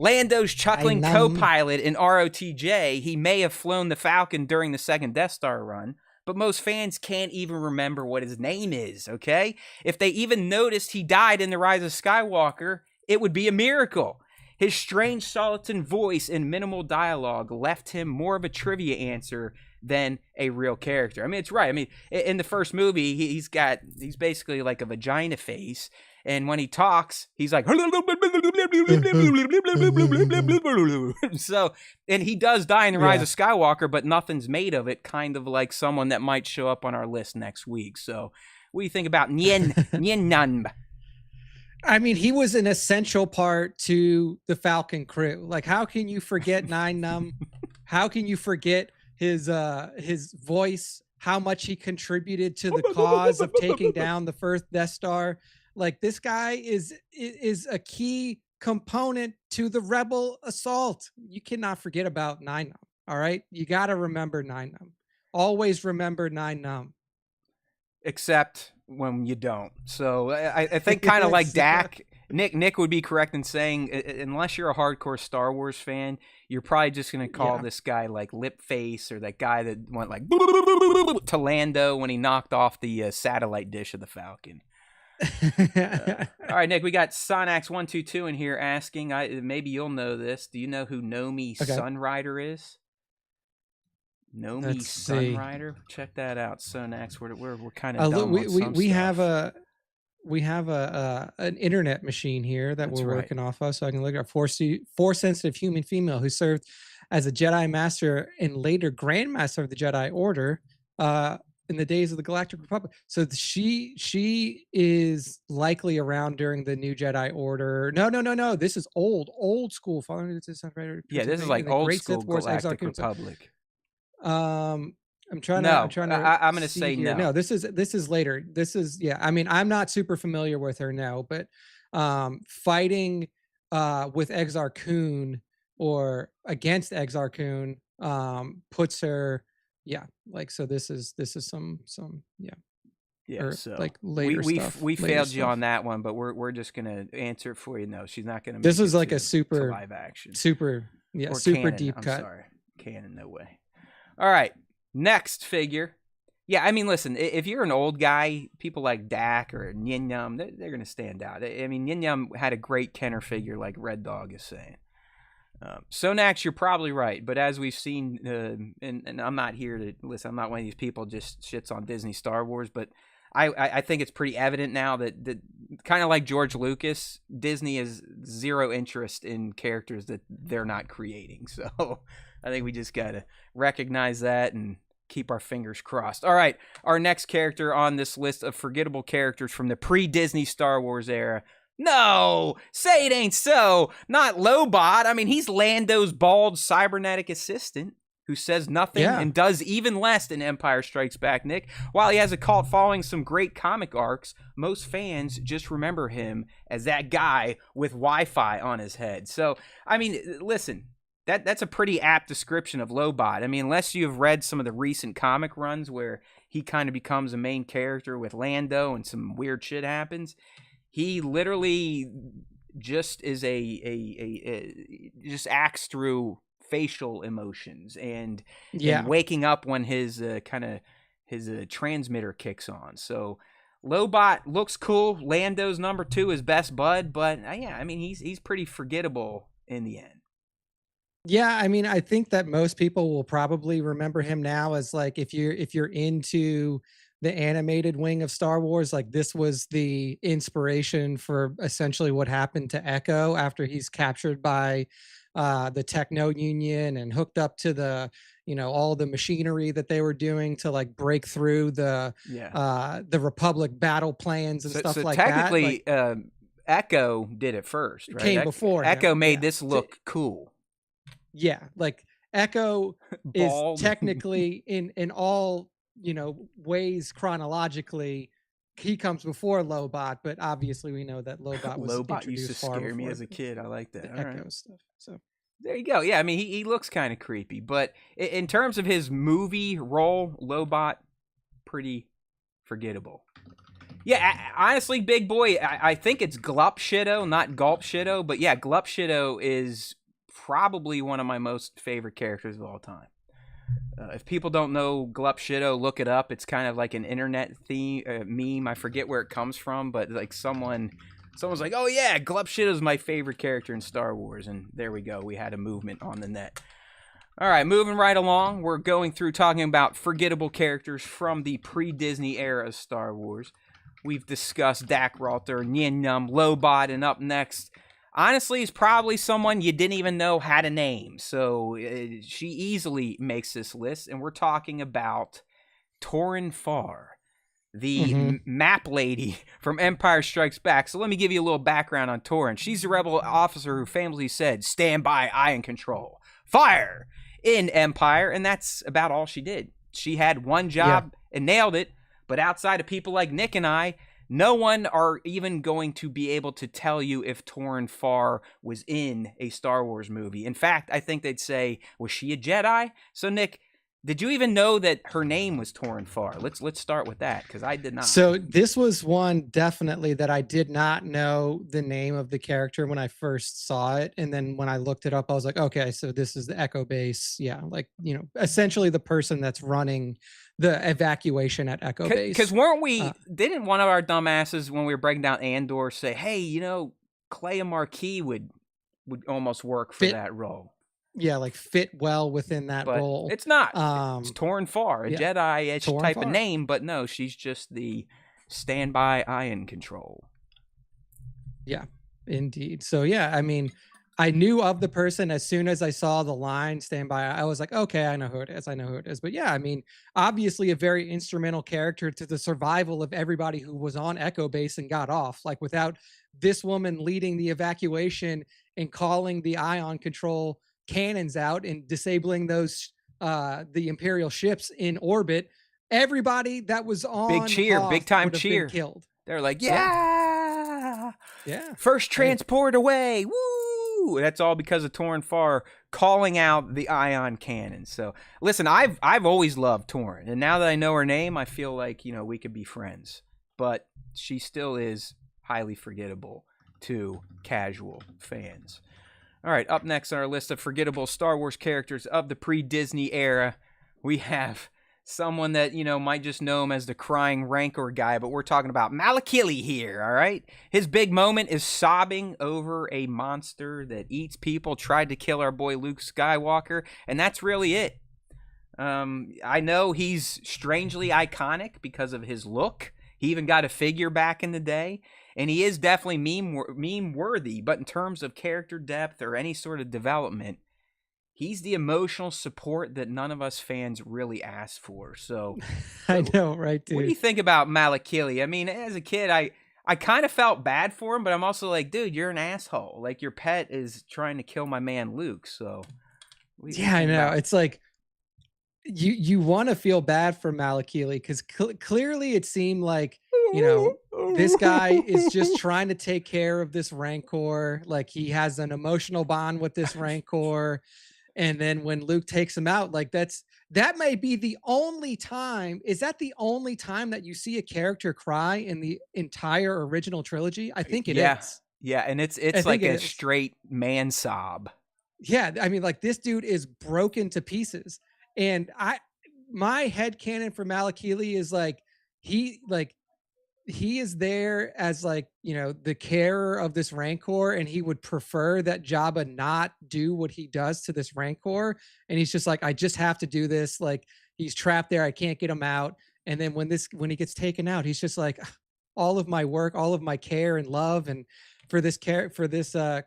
Lando's chuckling co-pilot in ROTJ. He may have flown the Falcon during the second Death Star run, but most fans can't even remember what his name is, okay? If they even noticed he died in The Rise of Skywalker, it would be a miracle. His strange Soliton voice and minimal dialogue left him more of a trivia answer than a real character. I mean, it's right. I mean, in the first movie, he's basically like a vagina face, and when he talks, he's like so, and he does die in The Rise of Skywalker, but nothing's made of it, kind of like someone that might show up on our list next week. So what do you think about Nien Nun? I mean, he was an essential part to the Falcon crew. Like, how can you forget Nine Numb? How can you forget his voice? How much he contributed to the cause of taking down the first Death Star? Like, this guy is a key component to the Rebel assault. You cannot forget about Nine Numb. All right, you got to remember Nine Numb. Always remember Nine Numb. Except when you don't. So I think kind of like Dak, Nick would be correct in saying, unless you're a hardcore Star Wars fan, you're probably just going to call this guy like Lip Face, or that guy that went like to Lando when he knocked off the satellite dish of the Falcon. All right, Nick, we got Sonax122 in here asking, maybe you'll know this. Do you know who Nomi Sunrider is? Nomi Sunrider. Check that out, Sonax. We're kind of dumb on some stuff. We have an internet machine here that we're working off of, so I can look at Force sensitive human female who served as a Jedi Master and later Grand Master of the Jedi Order in the days of the Galactic Republic. So she is likely around during the New Jedi Order. No. This is old school. Yeah, this is like old school Galactic Republic. I'm going to say here. no. No, this is later. This is, I mean, I'm not super familiar with her now, but fighting with Exar Kun or against Exar Kun puts her, so this is some so like later stuff. We failed you on that one, but we're just gonna answer it for you. No, she's not gonna. This is like a super live action, super canon. deep cut. I'm sorry, canon, no way. All right, next figure. Yeah, I mean, listen, if you're an old guy, people like Dak or Yin Yum, they're going to stand out. I mean, Yin Yum had a great Kenner figure, like Red Dog is saying. Sonax, you're probably right, but as we've seen, and I'm not here to listen, I'm not one of these people just shits on Disney Star Wars, but I think it's pretty evident now that kind of like George Lucas, Disney has zero interest in characters that they're not creating. So I think we just got to recognize that and keep our fingers crossed. All right, our next character on this list of forgettable characters from the pre-Disney Star Wars era. No, say it ain't so. Not Lobot. I mean, he's Lando's bald cybernetic assistant who says nothing and does even less than Empire Strikes Back, Nick. While he has a cult following some great comic arcs, most fans just remember him as that guy with Wi-Fi on his head. So, I mean, listen. That's a pretty apt description of Lobot. I mean, unless you've read some of the recent comic runs where he kind of becomes a main character with Lando and some weird shit happens, he literally just is just acts through facial emotions and waking up when his transmitter kicks on. So Lobot looks cool. Lando's number 2 is best bud, but I mean he's pretty forgettable in the end. Yeah, I mean, I think that most people will probably remember him now as like if you're into the animated wing of Star Wars, like this was the inspiration for essentially what happened to Echo after he's captured by the techno union and hooked up to the, all the machinery that they were doing to like break through the Republic battle plans and stuff like that. So technically, Echo did it first, right? Came before Echo him, made this look cool. Yeah, like Echo is technically in all ways chronologically, he comes before Lobot, but obviously we know that Lobot was Lobot introduced used to scare me as a kid. I like that. Echo stuff. So there you go. Yeah, I mean he looks kind of creepy, but in terms of his movie role, Lobot pretty forgettable. Yeah, honestly, big boy, I think it's Glup Shido, not Gulp Shido, but yeah, Glup Shido is probably one of my most favorite characters of all time. If people don't know Glup Shido, look it up. It's kind of like an internet meme. I forget where it comes from, but like someone's like, "Oh yeah, Glup Shido is my favorite character in Star Wars," and there we go. We had a movement on the net. All right, moving right along. We're going through talking about forgettable characters from the pre-Disney era of Star Wars. We've discussed Dak Ralter, Nien Nunb, Lobot, and up next, honestly, is probably someone you didn't even know had a name. So she easily makes this list, and we're talking about Torrin Farr, the map lady from Empire Strikes Back. So let me give you a little background on Torrin. She's a rebel officer who famously said, "Stand by, ion control, fire," in Empire, and that's about all she did. She had one job and nailed it. But outside of people like Nick and I, no one are even going to be able to tell you if Torrin Farr was in a Star Wars movie. In fact, I think they'd say, was she a Jedi? So, Nick, did you even know that her name was Torrin Farr? Let's start with that, because I did not. So this was one definitely that I did not know the name of the character when I first saw it. And then when I looked it up, I was like, okay, so this is the Echo base. Yeah, like, essentially the person that's running the evacuation at Echo base. Because didn't one of our dumbasses when we were breaking down Andor say, hey, Clea Marquis would almost work for that role. Yeah, like fit well within that role. It's not. It's Torrin Farr, a Jedi-ish type of name, but no, she's just the standby ion control. Yeah, indeed. So yeah, I mean, I knew of the person as soon as I saw the line standby. I was like, okay, I know who it is. But yeah, I mean, obviously a very instrumental character to the survival of everybody who was on Echo base and got off. Like without this woman leading the evacuation and calling the ion control cannons out and disabling those the Imperial ships in orbit, everybody that was on big cheer, big time cheer, killed. They're like, yeah, first transport away, woo! That's all because of Torrin Farr calling out the ion cannon. So listen, I've always loved Torrin, and now that I know her name, I feel like we could be friends. But she still is highly forgettable to casual fans. All right, up next on our list of forgettable Star Wars characters of the pre-Disney era, we have someone that, might just know him as the crying Rancor guy, but we're talking about Malakili here, all right? His big moment is sobbing over a monster that eats people, tried to kill our boy Luke Skywalker, and that's really it. I know he's strangely iconic because of his look. He even got a figure back in the day, and he is definitely meme-worthy, but in terms of character depth or any sort of development, he's the emotional support that none of us fans really asked for. So I know, right, dude? What do you think about Malakili? I mean, as a kid, I kind of felt bad for him, but I'm also like, dude, you're an asshole. Like, your pet is trying to kill my man Luke, so... Yeah, I know. It's like, you want to feel bad for Malakili, because clearly it seemed like, this guy is just trying to take care of this Rancor. Like, he has an emotional bond with this Rancor. And then when Luke takes him out, like that may be the only time. Is that the only time that you see a character cry in the entire original trilogy? I think it is. Yeah, and it's like a straight man sob. Yeah, I mean, like, this dude is broken to pieces. And my headcanon for Malakili is like he is there as the carer of this Rancor, and he would prefer that Jabba not do what he does to this Rancor. And he's just like, I just have to do this. Like, he's trapped there. I can't get him out. And then when he gets taken out, he's just like, all of my work, all of my care and love. And for this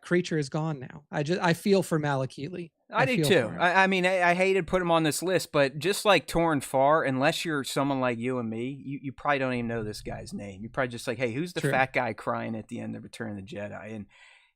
creature is gone now. I feel for Malakili. I do too. I mean, I hated putting him on this list, but just like Torn Far, unless you're someone like you and me, you probably don't even know this guy's name. You're probably just like, hey, who's the fat guy crying at the end of Return of the Jedi?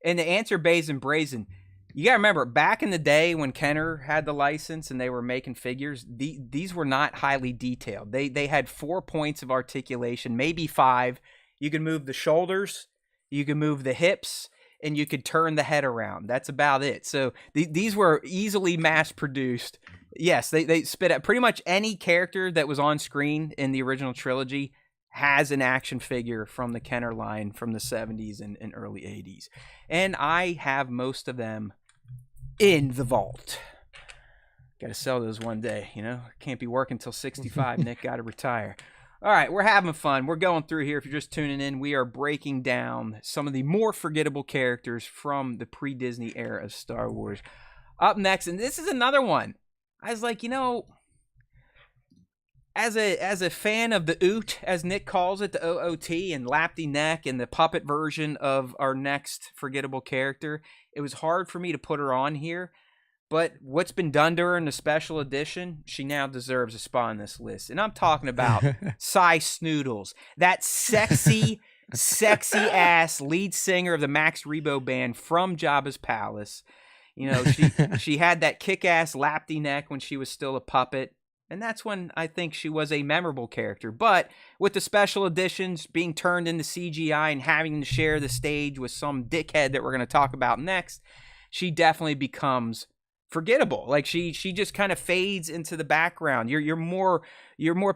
And the answer, Bays and Brazen, you got to remember, back in the day when Kenner had the license and they were making figures, these were not highly detailed. They had 4 points of articulation, maybe 5. You could move the shoulders, you could move the hips, and you could turn the head around. That's about it. So these were easily mass-produced. Yes, they spit out pretty much any character that was on screen in the original trilogy has an action figure from the Kenner line from the 70s and early 80s. And I have most of them in the vault. Got to sell those one day, you know? Can't be working till 65. Nick got to retire. All right, we're having fun. We're going through here. If you're just tuning in, we are breaking down some of the more forgettable characters from the pre-Disney era of Star Wars. Up next, and this is another one. I was like, you know, as a fan of the Oot, as Nick calls it, the OOT, and Lapty Neck, and the puppet version of our next forgettable character, it was hard for me to put her on here. But what's been done to her in the special edition, she now deserves a spot on this list. And I'm talking about Cy Snoodles, that sexy, sexy-ass lead singer of the Max Rebo band from Jabba's Palace. You know, she had that kick-ass Lapty Neck when she was still a puppet. And that's when I think she was a memorable character. But with the special editions being turned into CGI and having to share the stage with some dickhead that we're going to talk about next, she definitely becomes forgettable. Like she just kind of fades into the background. You're more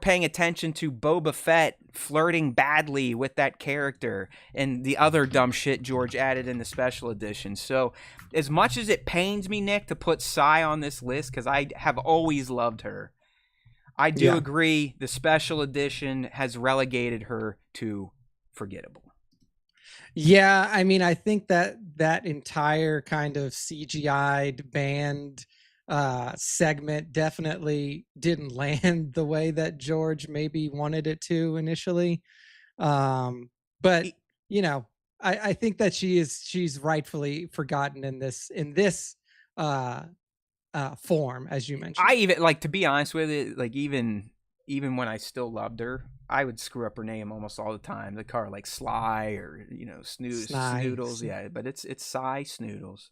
paying attention to Boba Fett flirting badly with that character and the other dumb shit George added in the special edition. So as much as it pains me, Nick, to put Sai on this list because I have always loved her, I do agree the special edition has relegated her to forgettable. Yeah, I mean, I think that entire kind of CGI'd band segment definitely didn't land the way that George maybe wanted it to initially. But you know, I think that she's rightfully forgotten in this form, as you mentioned. I even, like, to be honest with it, like even when I still loved her, I would screw up her name almost all the time. The car like Sly or, you know, Snoodles. Yeah, but it's Cy Snoodles.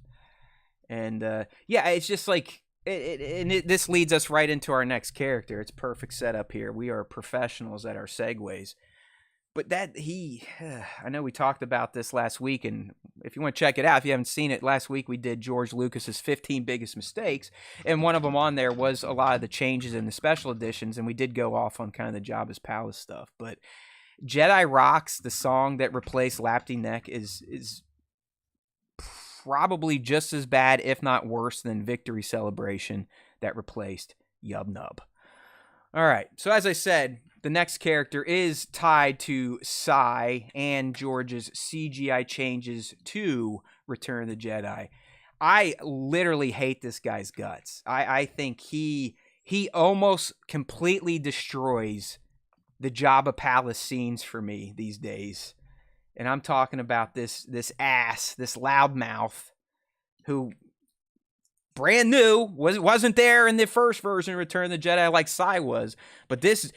And yeah, it's just like this leads us right into our next character. It's perfect setup here. We are professionals at our segues. But I know we talked about this last week, and if you want to check it out, if you haven't seen it, last week we did George Lucas's 15 biggest mistakes, and one of them on there was a lot of the changes in the special editions, and we did go off on kind of the Jabba's Palace stuff. But Jedi Rocks, the song that replaced Lapty Neck, is probably just as bad, if not worse, than Victory Celebration that replaced Yub Nub. All right, so as I said, the next character is tied to Sai and George's CGI changes to Return of the Jedi. I literally hate this guy's guts. I think he almost completely destroys the Jabba Palace scenes for me these days. And I'm talking about this ass, this loudmouth, who brand new, wasn't there in the first version of Return of the Jedi like Sai was, but this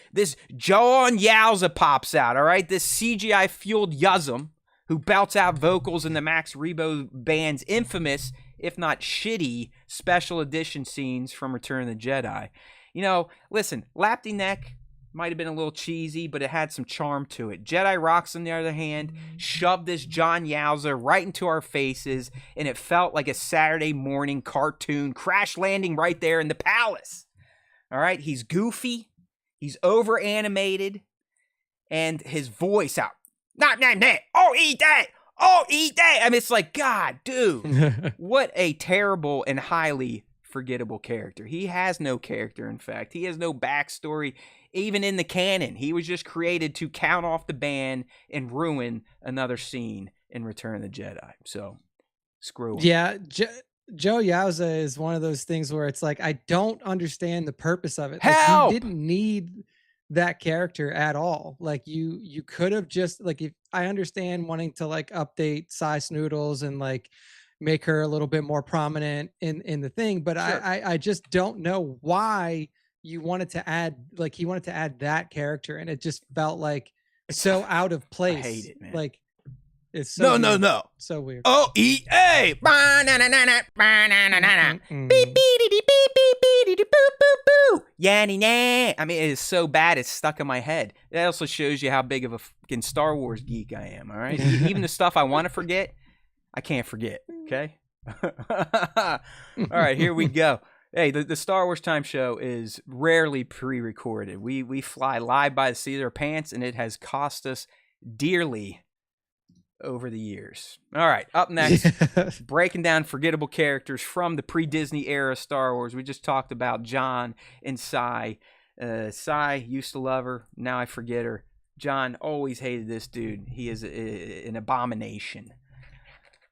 John Yowza pops out, all right? This CGI-fueled Yuzzum, who belts out vocals in the Max Rebo band's infamous, if not shitty, special edition scenes from Return of the Jedi. You know, listen, Lapty Neck might have been a little cheesy, but it had some charm to it. Jedi Rocks, on the other hand, shoved this John Yowza right into our faces, and it felt like a Saturday morning cartoon crash landing right there in the palace. All right, he's goofy, he's over animated, and his voice out. Not that. Oh, eat that. Oh, eat that. I mean, it's like, God, dude, what a terrible and highly forgettable character. He has no character, in fact. He has no backstory. Even in the canon, he was just created to count off the band and ruin another scene in Return of the Jedi. So, screw him. Yeah, Joe Yowza is one of those things where it's like, I don't understand the purpose of it. Help! Like, he didn't need that character at all. Like you could have just like, if I understand wanting to like update Size Noodles and like make her a little bit more prominent in the thing, but Sure. I just don't know why you wanted to add, like he wanted to add that character, and it just felt like so out of place. I hate it, man. Like it's so No, weird. no. So weird. OEA. Yanny nah. I mean, it is so bad it's stuck in my head. That also shows you how big of a fucking Star Wars geek I am. All right, even the stuff I want to forget, I can't forget. Okay. All right, here we go. Hey, the Star Wars Time Show is rarely pre-recorded. We fly live by the seat of our pants, and it has cost us dearly over the years. All right, up next, breaking down forgettable characters from the pre-Disney era Star Wars. We just talked about John and Sai. Sai, used to love her, now I forget her. John always hated this dude. He is an abomination.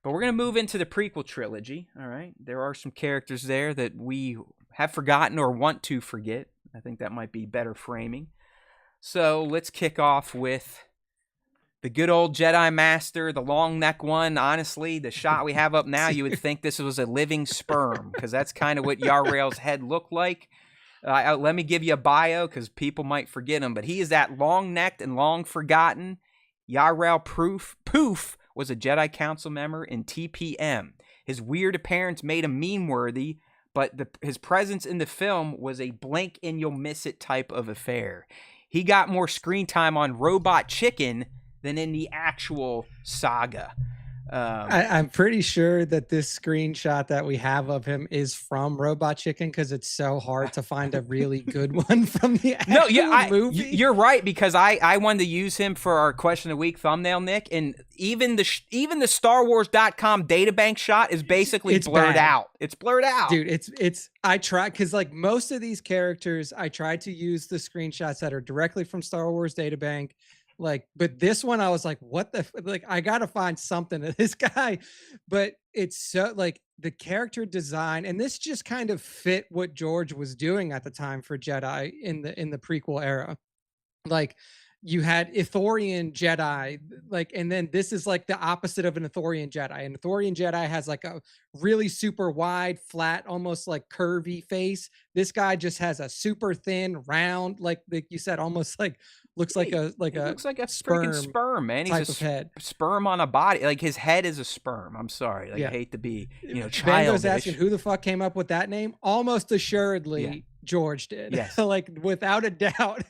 But we're going to move into the prequel trilogy, all right? There are some characters there that we have forgotten or want to forget. I think that might be better framing. So let's kick off with the good old Jedi Master, the long neck one. Honestly, the shot we have up now, you would think this was a living sperm, because that's kind of what Yarael's head looked like. Let me give you a bio, because people might forget him, but he is that long-necked and long-forgotten Yarael Poof was a Jedi Council member in TPM. His weird appearance made him meme-worthy, but his presence in the film was a blink and you'll miss it type of affair. He got more screen time on Robot Chicken than in the actual saga. I'm pretty sure that this screenshot that we have of him is from Robot Chicken, because it's so hard to find a really good one from the actual movie. You're right, because I wanted to use him for our question of the week thumbnail, Nick, and even the StarWars.com databank shot is basically blurred out. It's blurred out, dude. It's I try, because like most of these characters, I tried to use the screenshots that are directly from Star Wars databank. Like, but this one, I was like, what the, like, I got to find something to this guy, but it's so like the character design, and this just kind of fit what George was doing at the time for Jedi in the prequel era. Like you had Ithorian Jedi, like, and then this is like the opposite of an Ithorian Jedi. An Ithorian Jedi has like a really super wide, flat, almost like curvy face. This guy just has a super thin, round, like you said, almost like looks like a freaking sperm, man. He's a head. Sperm on a body. Like his head is a sperm. I'm sorry. Like, I hate to be, childish. Bango's asking who the fuck came up with that name. Almost assuredly, George did. Yes. Like without a doubt.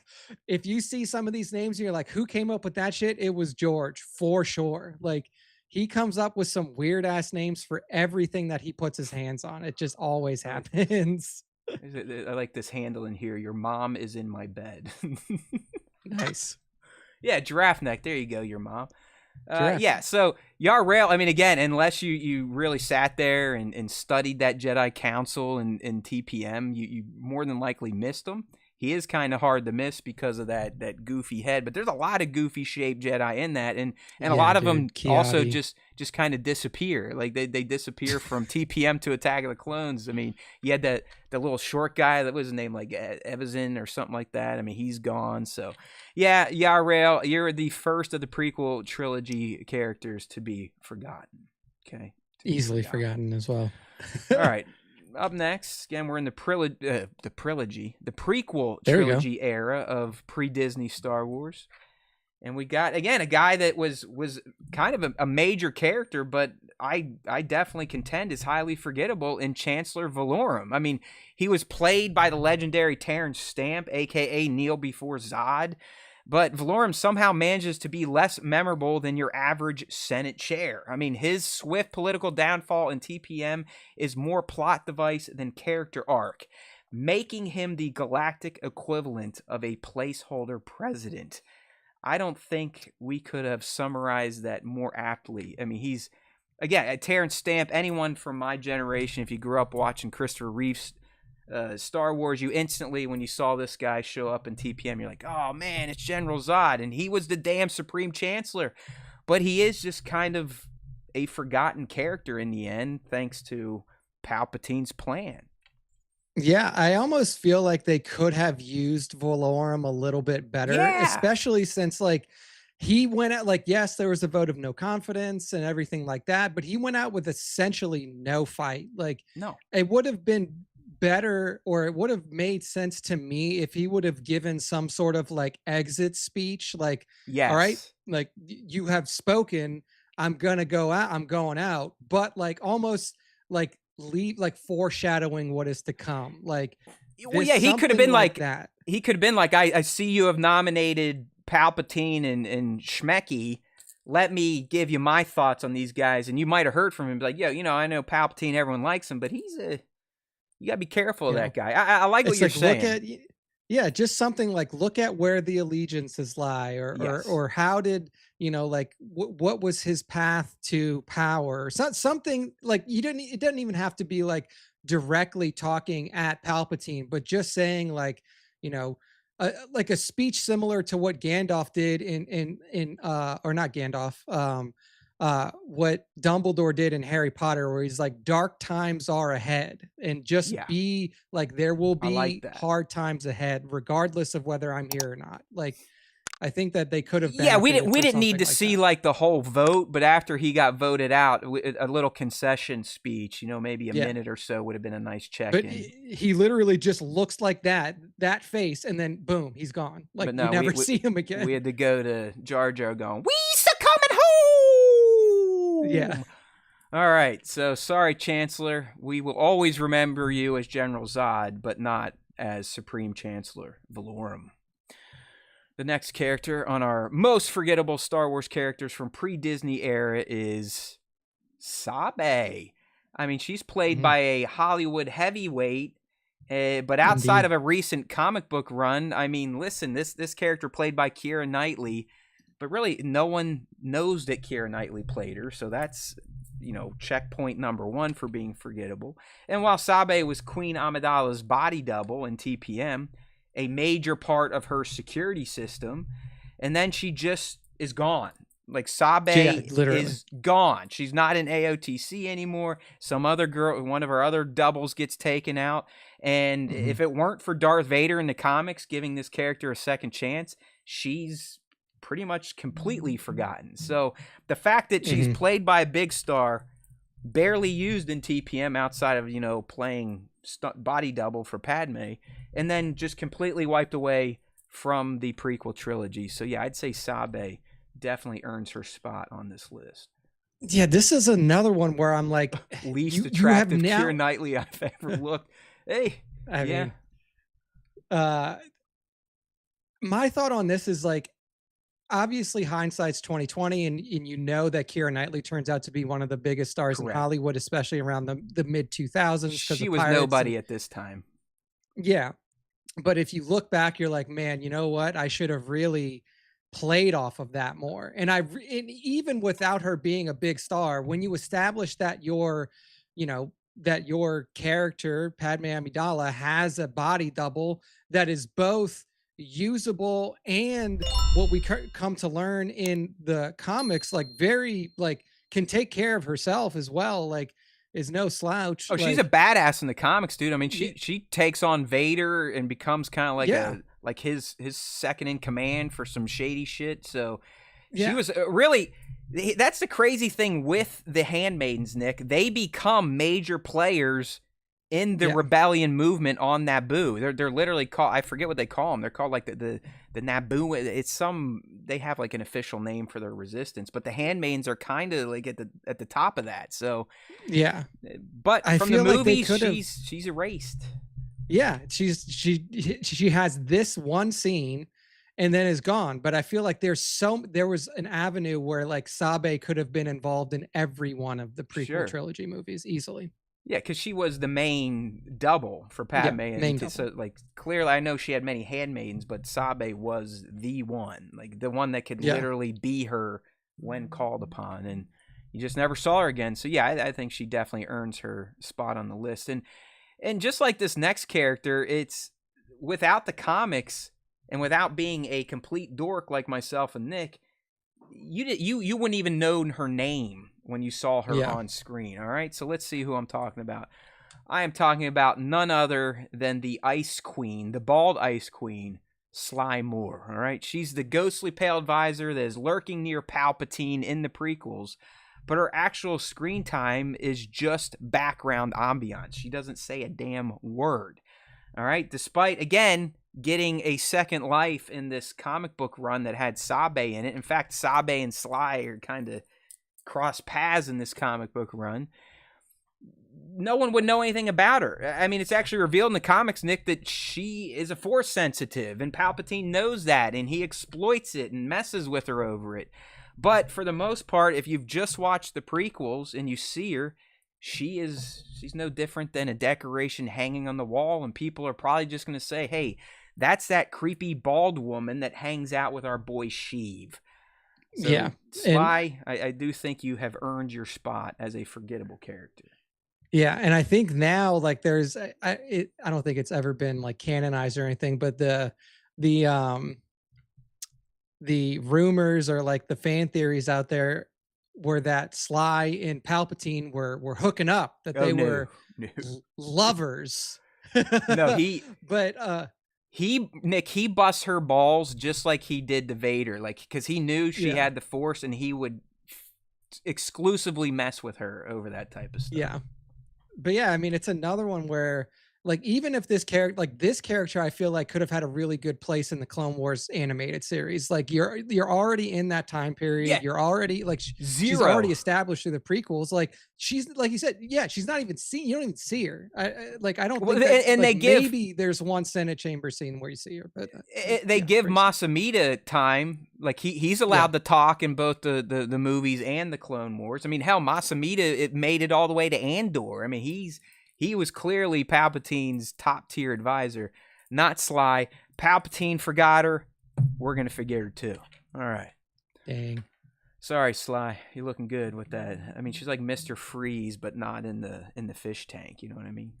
If you see some of these names and you're like, who came up with that shit? It was George for sure. Like he comes up with some weird ass names for everything that he puts his hands on. It just always happens. I like this handle in here. Your mom is in my bed. Nice. Yeah, giraffe neck. There you go, your mom. Yeah, so Yarael, I mean, again, unless you really sat there and studied that Jedi Council and TPM, you more than likely missed him. He is kind of hard to miss because of that goofy head, but there's a lot of goofy shaped Jedi in that, and a lot of them also just kind of disappear. Like they disappear from TPM to Attack of the Clones. I mean, you had the little short guy that was his name, like Evazin or something like that. I mean, he's gone. So yeah, Yarael, you're the first of the prequel trilogy characters to be forgotten. Okay, easily forgotten as well. All right. Up next, again, we're in the prequel trilogy era of pre-Disney Star Wars. And we got, again, a guy that was kind of a major character, but I definitely contend is highly forgettable in Chancellor Valorum. I mean, he was played by the legendary Terrence Stamp, a.k.a. Kneel Before Zod. But Valorum somehow manages to be less memorable than your average Senate chair. I mean, his swift political downfall in TPM is more plot device than character arc, making him the galactic equivalent of a placeholder president. I don't think we could have summarized that more aptly. I mean, he's, again, Terrence Stamp, anyone from my generation, if you grew up watching Christopher Reeve's Star Wars, you instantly, when you saw this guy show up in TPM, you're like, oh man, it's General Zod, and he was the damn Supreme Chancellor. But he is just kind of a forgotten character in the end, thanks to Palpatine's plan. Yeah, I almost feel like they could have used Valorum a little bit better, Yeah. especially since like he went out like yes, there was a vote of no confidence and everything like that, but he went out with essentially no fight. Like No. it would have been better or it would have made sense to me if he would have given some sort of like exit speech like all right, Yes. like you have spoken, I'm going to go out, I'm going out, but like almost like leave like foreshadowing what is to come like Well, this yeah, he could have something been like like, that. I see you have nominated Palpatine and Schmecky. Let me give you my thoughts on these guys. And you might have heard from him, like, yo, I know Palpatine, everyone likes him, but you got to be careful of You that know, guy. I like what it's you're like look saying. at yeah, just something like look at where the allegiances lie Yes. or how did like what was his path to power or something like you didn't it doesn't even have to be like directly talking at Palpatine but just saying you know like a speech similar to what Gandalf did in or not Gandalf what Dumbledore did in Harry Potter, where he's like, dark times are ahead, and just Yeah. be like, there will I like be that. hard times ahead, regardless of whether I'm here or not. Like, I think that they could have Yeah, benefited we for didn't need something to like see that. like the whole vote, but after he got voted out, a little concession speech, maybe a Yeah. minute or so would have been a nice But check-in. he literally just looks like that face, and then boom, he's gone. Like But you no, never see him we again. had to go to Jar Jar going, "We coming Yeah. home." All right, so sorry, Chancellor. We will always remember you as General Zod, but not as Supreme Chancellor Valorum. The next character on our most forgettable Star Wars characters from pre-Disney era is Sabe. I mean, she's played by a Hollywood heavyweight, but outside Indeed. of a recent comic book run, I mean, listen, this character played by Keira Knightley, but really no one knows that Keira Knightley played her, so that's checkpoint number one for being forgettable. And while Sabe was Queen Amidala's body double in TPM, a major part of her security system, and then she just is gone. Like Sabe literally is gone. She's not in AOTC anymore. Some other girl, one of her other doubles gets taken out. And if it weren't for Darth Vader in the comics giving this character a second chance, she's pretty much completely forgotten. So the fact that she's played by a big star, barely used in TPM outside of, playing body double for Padme, and then just completely wiped away from the prequel trilogy. So yeah, I'd say Sabe definitely earns her spot on this list. Yeah, this is another one where I'm like, least you have attractive now. Keira Knightley I've ever looked. Hey, I yeah. mean, my thought on this is like, obviously hindsight's 2020, and you know that Keira Knightley turns out to be one of the biggest stars Correct. in Hollywood, especially around the mid 2000s. She was nobody at this time. Yeah, but if you look back, you're like, man, you know what? I should have really played off of that more. And even without her being a big star, when you establish that that your character Padme Amidala has a body double that is both usable and what we come to learn in the comics, like very like can take care of herself as well, like is no slouch. Oh, she's a badass in the comics, dude. I mean, she takes on Vader and becomes kind of like his second in command for some shady shit. So she was really. That's the crazy thing with the Handmaidens, Nick. They become major players in the rebellion movement on Naboo. They're literally called, I forget what they call them. They're called like the Naboo. It's they have like an official name for their resistance, but the Handmaidens are kind of like at the top of that. So yeah, but I from the feel like movie, she's erased. Yeah, she has this one scene and then is gone. But I feel like there was an avenue where like Sabe could have been involved in every one of the prequel trilogy movies easily. Yeah, because she was the main double for Padme. Yeah, so like clearly, I know she had many handmaidens, but Sabe was the one, like the one that could literally be her when called upon, and you just never saw her again. So yeah, I think she definitely earns her spot on the list. And just like this next character, it's without the comics and without being a complete dork like myself and Nick, you wouldn't even know her name when you saw her on screen. All right, so let's see who I'm talking about. I am talking about none other than the Ice Queen, the bald Ice Queen, Sly Moore. All right, she's the ghostly pale advisor that is lurking near Palpatine in the prequels, but her actual screen time is just background ambiance. She doesn't say a damn word. All right, despite, again, getting a second life in this comic book run that had Sabe in it. In fact, Sabe and Sly are kind of cross paths in this comic book run. No one would know anything about her. I mean, it's actually revealed in the comics, Nick, that she is a Force sensitive, and Palpatine knows that, and he exploits it and messes with her over it. But for the most part, if you've just watched the prequels and you see her, she's no different than a decoration hanging on the wall, and people are probably just going to say, hey, that's that creepy bald woman that hangs out with our boy Sheev. So, yeah. Sly, I do think you have earned your spot as a forgettable character. Yeah, and I think now, like, there's, I don't think it's ever been like canonized or anything, but the rumors or like the fan theories out there were that Sly and Palpatine were hooking up, that they were lovers. No, he busts her balls just like he did to Vader, like, because he knew she had the Force, and he would exclusively mess with her over that type of stuff. Yeah. But yeah, I mean, it's another one where, like, even if this character, I feel like could have had a really good place in the Clone Wars animated series. Like, you're already in that time period. Yeah. You're already like she's already established through the prequels. Like, she's, like you said, she's not even seen. You don't even see her. I don't think. And like, maybe there's one Senate chamber scene where you see her, but they give Masamita time. Like, he's allowed to talk in both the movies and the Clone Wars. I mean, hell, Masamita, it made it all the way to Andor. I mean, he was clearly Palpatine's top-tier advisor, not Sly. Palpatine forgot her. We're going to forget her, too. All right. Dang. Sorry, Sly. You're looking good with that. I mean, she's like Mr. Freeze, but not in the fish tank. You know what I mean?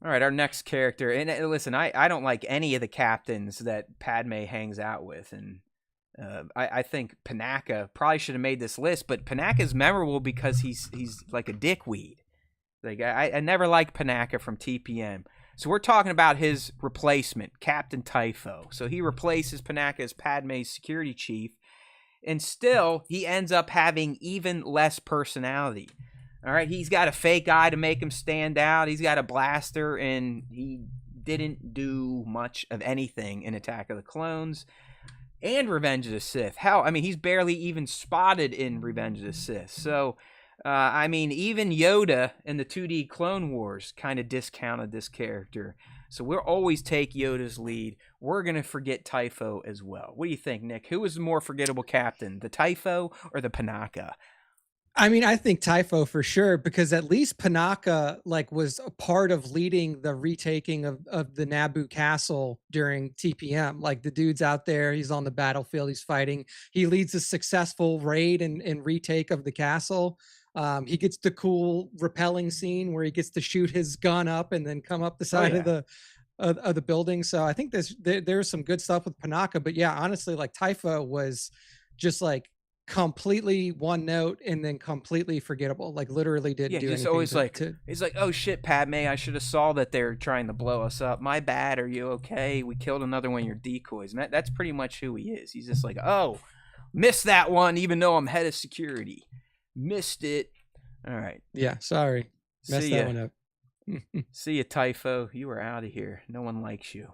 All right, our next character. And listen, I don't like any of the captains that Padme hangs out with. And I think Panaka probably should have made this list, but Panaka's memorable because he's like a dickweed. Like, I never liked Panaka from TPM. So we're talking about his replacement, Captain Typho. So he replaces Panaka as Padme's security chief, and still he ends up having even less personality. All right, he's got a fake eye to make him stand out. He's got a blaster, and he didn't do much of anything in Attack of the Clones and Revenge of the Sith. Hell, I mean, he's barely even spotted in Revenge of the Sith. So I mean, even Yoda in the 2D Clone Wars kind of discounted this character. So we'll always take Yoda's lead. We're going to forget Typho as well. What do you think, Nick? Who was the more forgettable captain, the Typho or the Panaka? I mean, I think Typho for sure, because at least Panaka, like, was a part of leading the retaking of the Naboo castle during TPM. Like, the dude's out there, he's on the battlefield, he's fighting. He leads a successful raid and retake of the castle. He gets the cool rappelling scene where he gets to shoot his gun up and then come up the side of the building. So I think there's some good stuff with Panaka. But yeah, honestly, like, Typho was just like completely one note and then completely forgettable. Like, literally didn't do anything. Always he's like, oh shit, Padme, I should have saw that they're trying to blow us up. My bad. Are you okay? We killed another one of your decoys. And that's pretty much who he is. He's just like, oh, missed that one, even though I'm head of security. Missed it. All right. Yeah, sorry. Messed that one up. See you, Typho. You are out of here. No one likes you.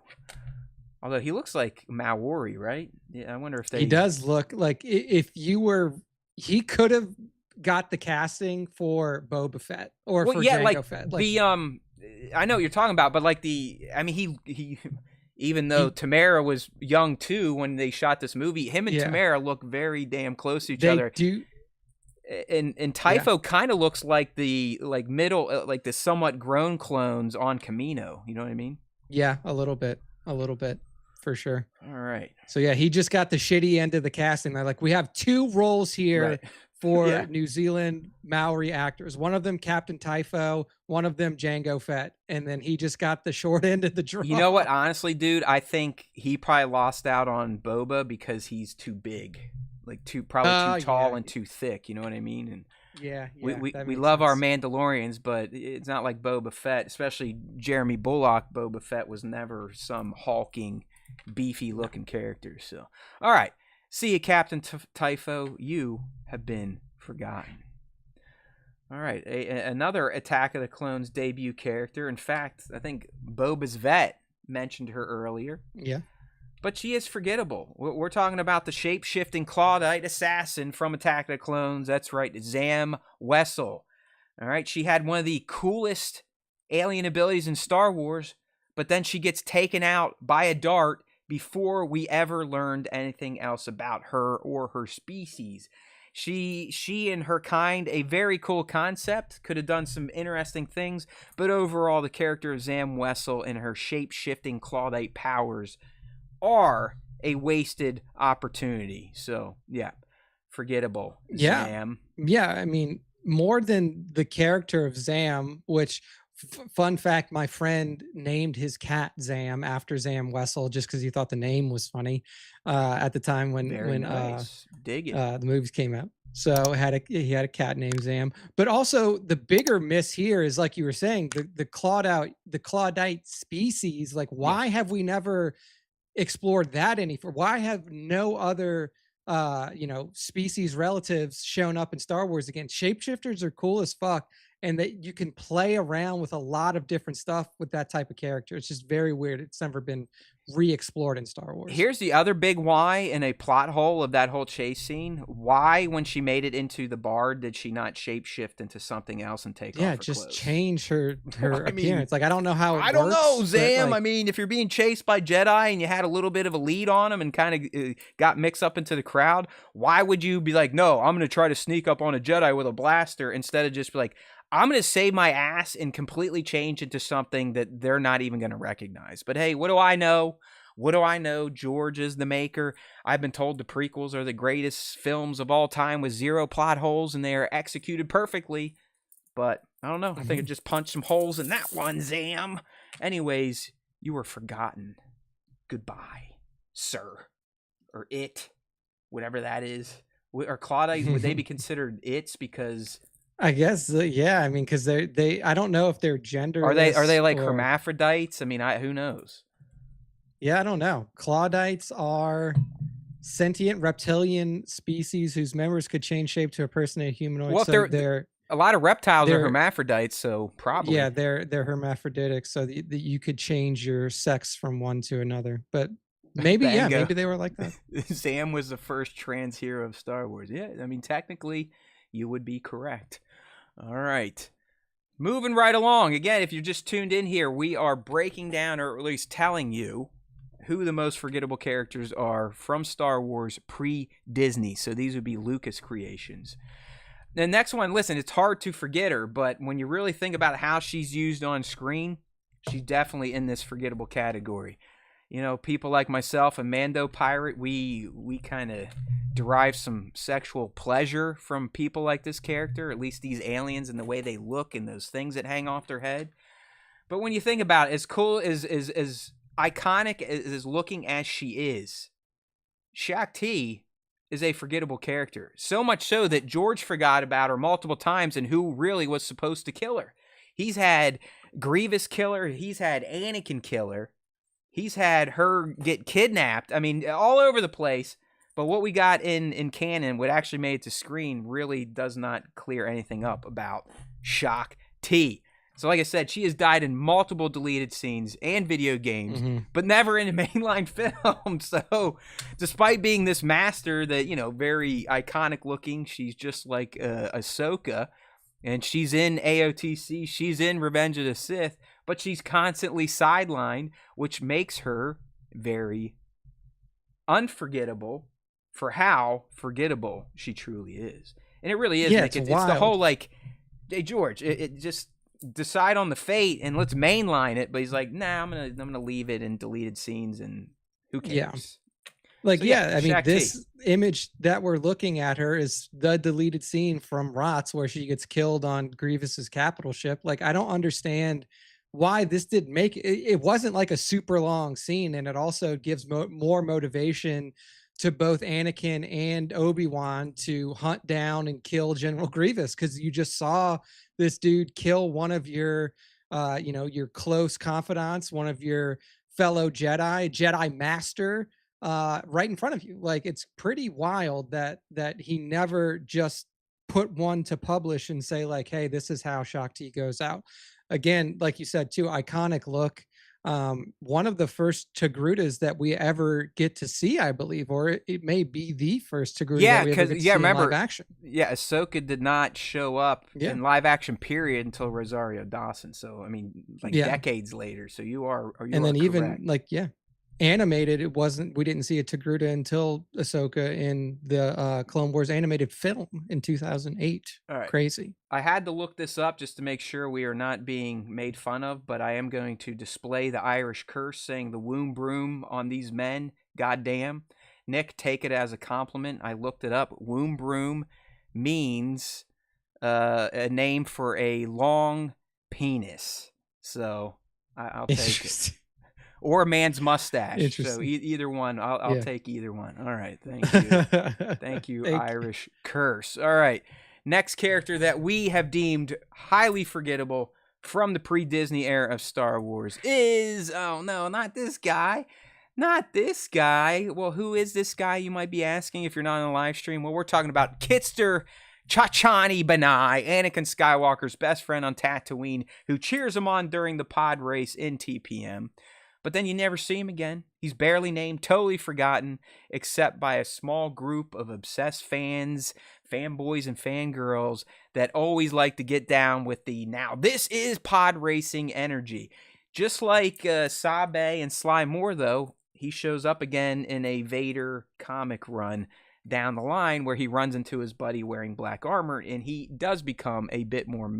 Although he looks like Maori, right? Yeah, I wonder if he does look like, if you were, he could have got the casting for Boba Fett or for Jango Fett. Like, I know what you're talking about, but like he even though Tamara was young too when they shot this movie, him and Tamara look very damn close to each other. And Typho kind of looks like the the somewhat grown clones on Camino. You know what I mean? Yeah, a little bit for sure. All right. So yeah, he just got the shitty end of the casting. They're like, we have two roles here for New Zealand Maori actors. One of them Captain Typho, one of them Jango Fett, and then he just got the short end of the draw. You know what? Honestly, dude, I think he probably lost out on Boba because he's too big. Like, probably too tall and too thick, you know what I mean? And Yeah, that We makes love our sense. Mandalorians, but it's not like Boba Fett, especially Jeremy Bullock. Boba Fett was never some hulking, beefy looking character. So, all right. See you, Captain Typho. You have been forgotten. All right. Another Attack of the Clones debut character. In fact, I think Boba's vet mentioned her earlier. Yeah. But she is forgettable. We're talking about the shape-shifting Clawdite assassin from Attack of the Clones. That's right, Zam Wesell. All right, she had one of the coolest alien abilities in Star Wars, but then she gets taken out by a dart before we ever learned anything else about her or her species. She and her kind, a very cool concept, could have done some interesting things, but overall the character of Zam Wesell and her shape-shifting Clawdite powers are a wasted opportunity. So, yeah, forgettable. Yeah. Zam. Yeah, I mean, more than the character of Zam, which fun fact, my friend named his cat Zam after Zam Wesell just because he thought the name was funny at the time when nice. Dig it. The movies came out. So he had a cat named Zam. But also the bigger miss here is, like you were saying, the Clawdite species. Like, why have we never explored that any for? Why have no other species relatives shown up in Star Wars again? Shapeshifters are cool as fuck, and that you can play around with a lot of different stuff with that type of character. It's just very weird. It's never been re-explored in Star Wars. Here's the other big why in a plot hole of that whole chase scene. Why, when she made it into the bar, did she not shapeshift into something else and take off her just clothes? change her appearance. Like, I don't know how it works. I don't know, Zam. Like, I mean, if you're being chased by Jedi and you had a little bit of a lead on them and kind of got mixed up into the crowd, why would you be like, no, I'm going to try to sneak up on a Jedi with a blaster, instead of just be like, I'm going to save my ass and completely change into something that they're not even going to recognize. But hey, what do I know? What do I know? George is the maker. I've been told the prequels are the greatest films of all time with zero plot holes, and they are executed perfectly. But I don't know. I think I just punched some holes in that one, Zam. Anyways, you were forgotten. Goodbye, sir. Or it. Whatever that is. Or Claudites, would they be considered its because... I guess, yeah. I mean, because they I don't know if they're gender. Are they like hermaphrodites? I mean, who knows? Yeah, I don't know. Clawdites are sentient reptilian species whose members could change shape to a person and a humanoid. Well, so they're a lot of reptiles are hermaphrodites, so probably. Yeah, they're hermaphroditic, so that you could change your sex from one to another. But maybe, yeah, maybe they were like that. Zam was the first trans hero of Star Wars. Yeah, I mean, technically, you would be correct. All right. Moving right along. Again, if you're just tuned in here, we are breaking down, or at least telling you, who the most forgettable characters are from Star Wars pre-Disney. So these would be Lucas creations. The next one, listen, it's hard to forget her, but when you really think about how she's used on screen, she's definitely in this forgettable category. You know, people like myself and Mando Pirate, we kind of derive some sexual pleasure from people like this character, at least these aliens and the way they look and those things that hang off their head. But when you think about it, as cool as iconic as looking as she is, Shaak Ti is a forgettable character. So much so that George forgot about her multiple times and who really was supposed to kill her. He's had Grievous kill her. He's had Anakin kill her. He's had her get kidnapped. I mean, all over the place. But what we got in canon, what actually made it to screen, really does not clear anything up about Shaak Ti. So like I said, she has died in multiple deleted scenes and video games, but never in a mainline film. So despite being this master that, you know, very iconic looking, she's just like Ahsoka, and she's in AOTC, she's in Revenge of the Sith, but she's constantly sidelined, which makes her very unforgettable for how forgettable she truly is. And it really is. Yeah, like, it's the whole, like, hey, George, it just... decide on the fate and let's mainline it, but he's like, nah, I'm gonna leave it in deleted scenes, and who cares? Yeah. Like, so, I mean, Shaak this Ti. image that we're looking at her is the deleted scene from Rots where she gets killed on Grievous's capital ship. Like, I don't understand why this didn't make it. It wasn't like a super long scene, and it also gives more motivation to both Anakin and Obi-Wan to hunt down and kill General Grievous, because you just saw this dude kill one of your your close confidants, one of your fellow Jedi master, right in front of you. Like, it's pretty wild that he never just put one to publish and say like, hey, this is how Shakti goes out. Again, like you said too, iconic look. One of the first Togrutas that we ever get to see, I believe, or it may be the first Togruta that we ever get to see remember, in live action. Yeah, Ahsoka did not show up in live action period until Rosario Dawson. So I mean, like decades later. So you are and then correct. Even like animated, it wasn't, we didn't see a Togruta until Ahsoka in the Clone Wars animated film in 2008. All right. Crazy. I had to look this up just to make sure we are not being made fun of, but I am going to display the Irish curse saying the womb broom on these men. Goddamn. Nick, take it as a compliment. I looked it up. Womb broom means a name for a long penis. So I'll take it. Or a man's mustache. So either one. I'll take either one. All right. Thank you. Thank you, Irish curse. All right. Next character that we have deemed highly forgettable from the pre-Disney era of Star Wars is, oh no, not this guy. Not this guy. Well, who is this guy, you might be asking if you're not on the live stream? Well, we're talking about Kitster Chachani Banai, Anakin Skywalker's best friend on Tatooine, who cheers him on during the pod race in TPM. But then you never see him again. He's barely named, totally forgotten, except by a small group of obsessed fans, fanboys, and fangirls that always like to get down with the now this is pod racing energy. Just like Sabe and Sly Moore, though, he shows up again in a Vader comic run down the line where he runs into his buddy wearing black armor, and he does become a bit more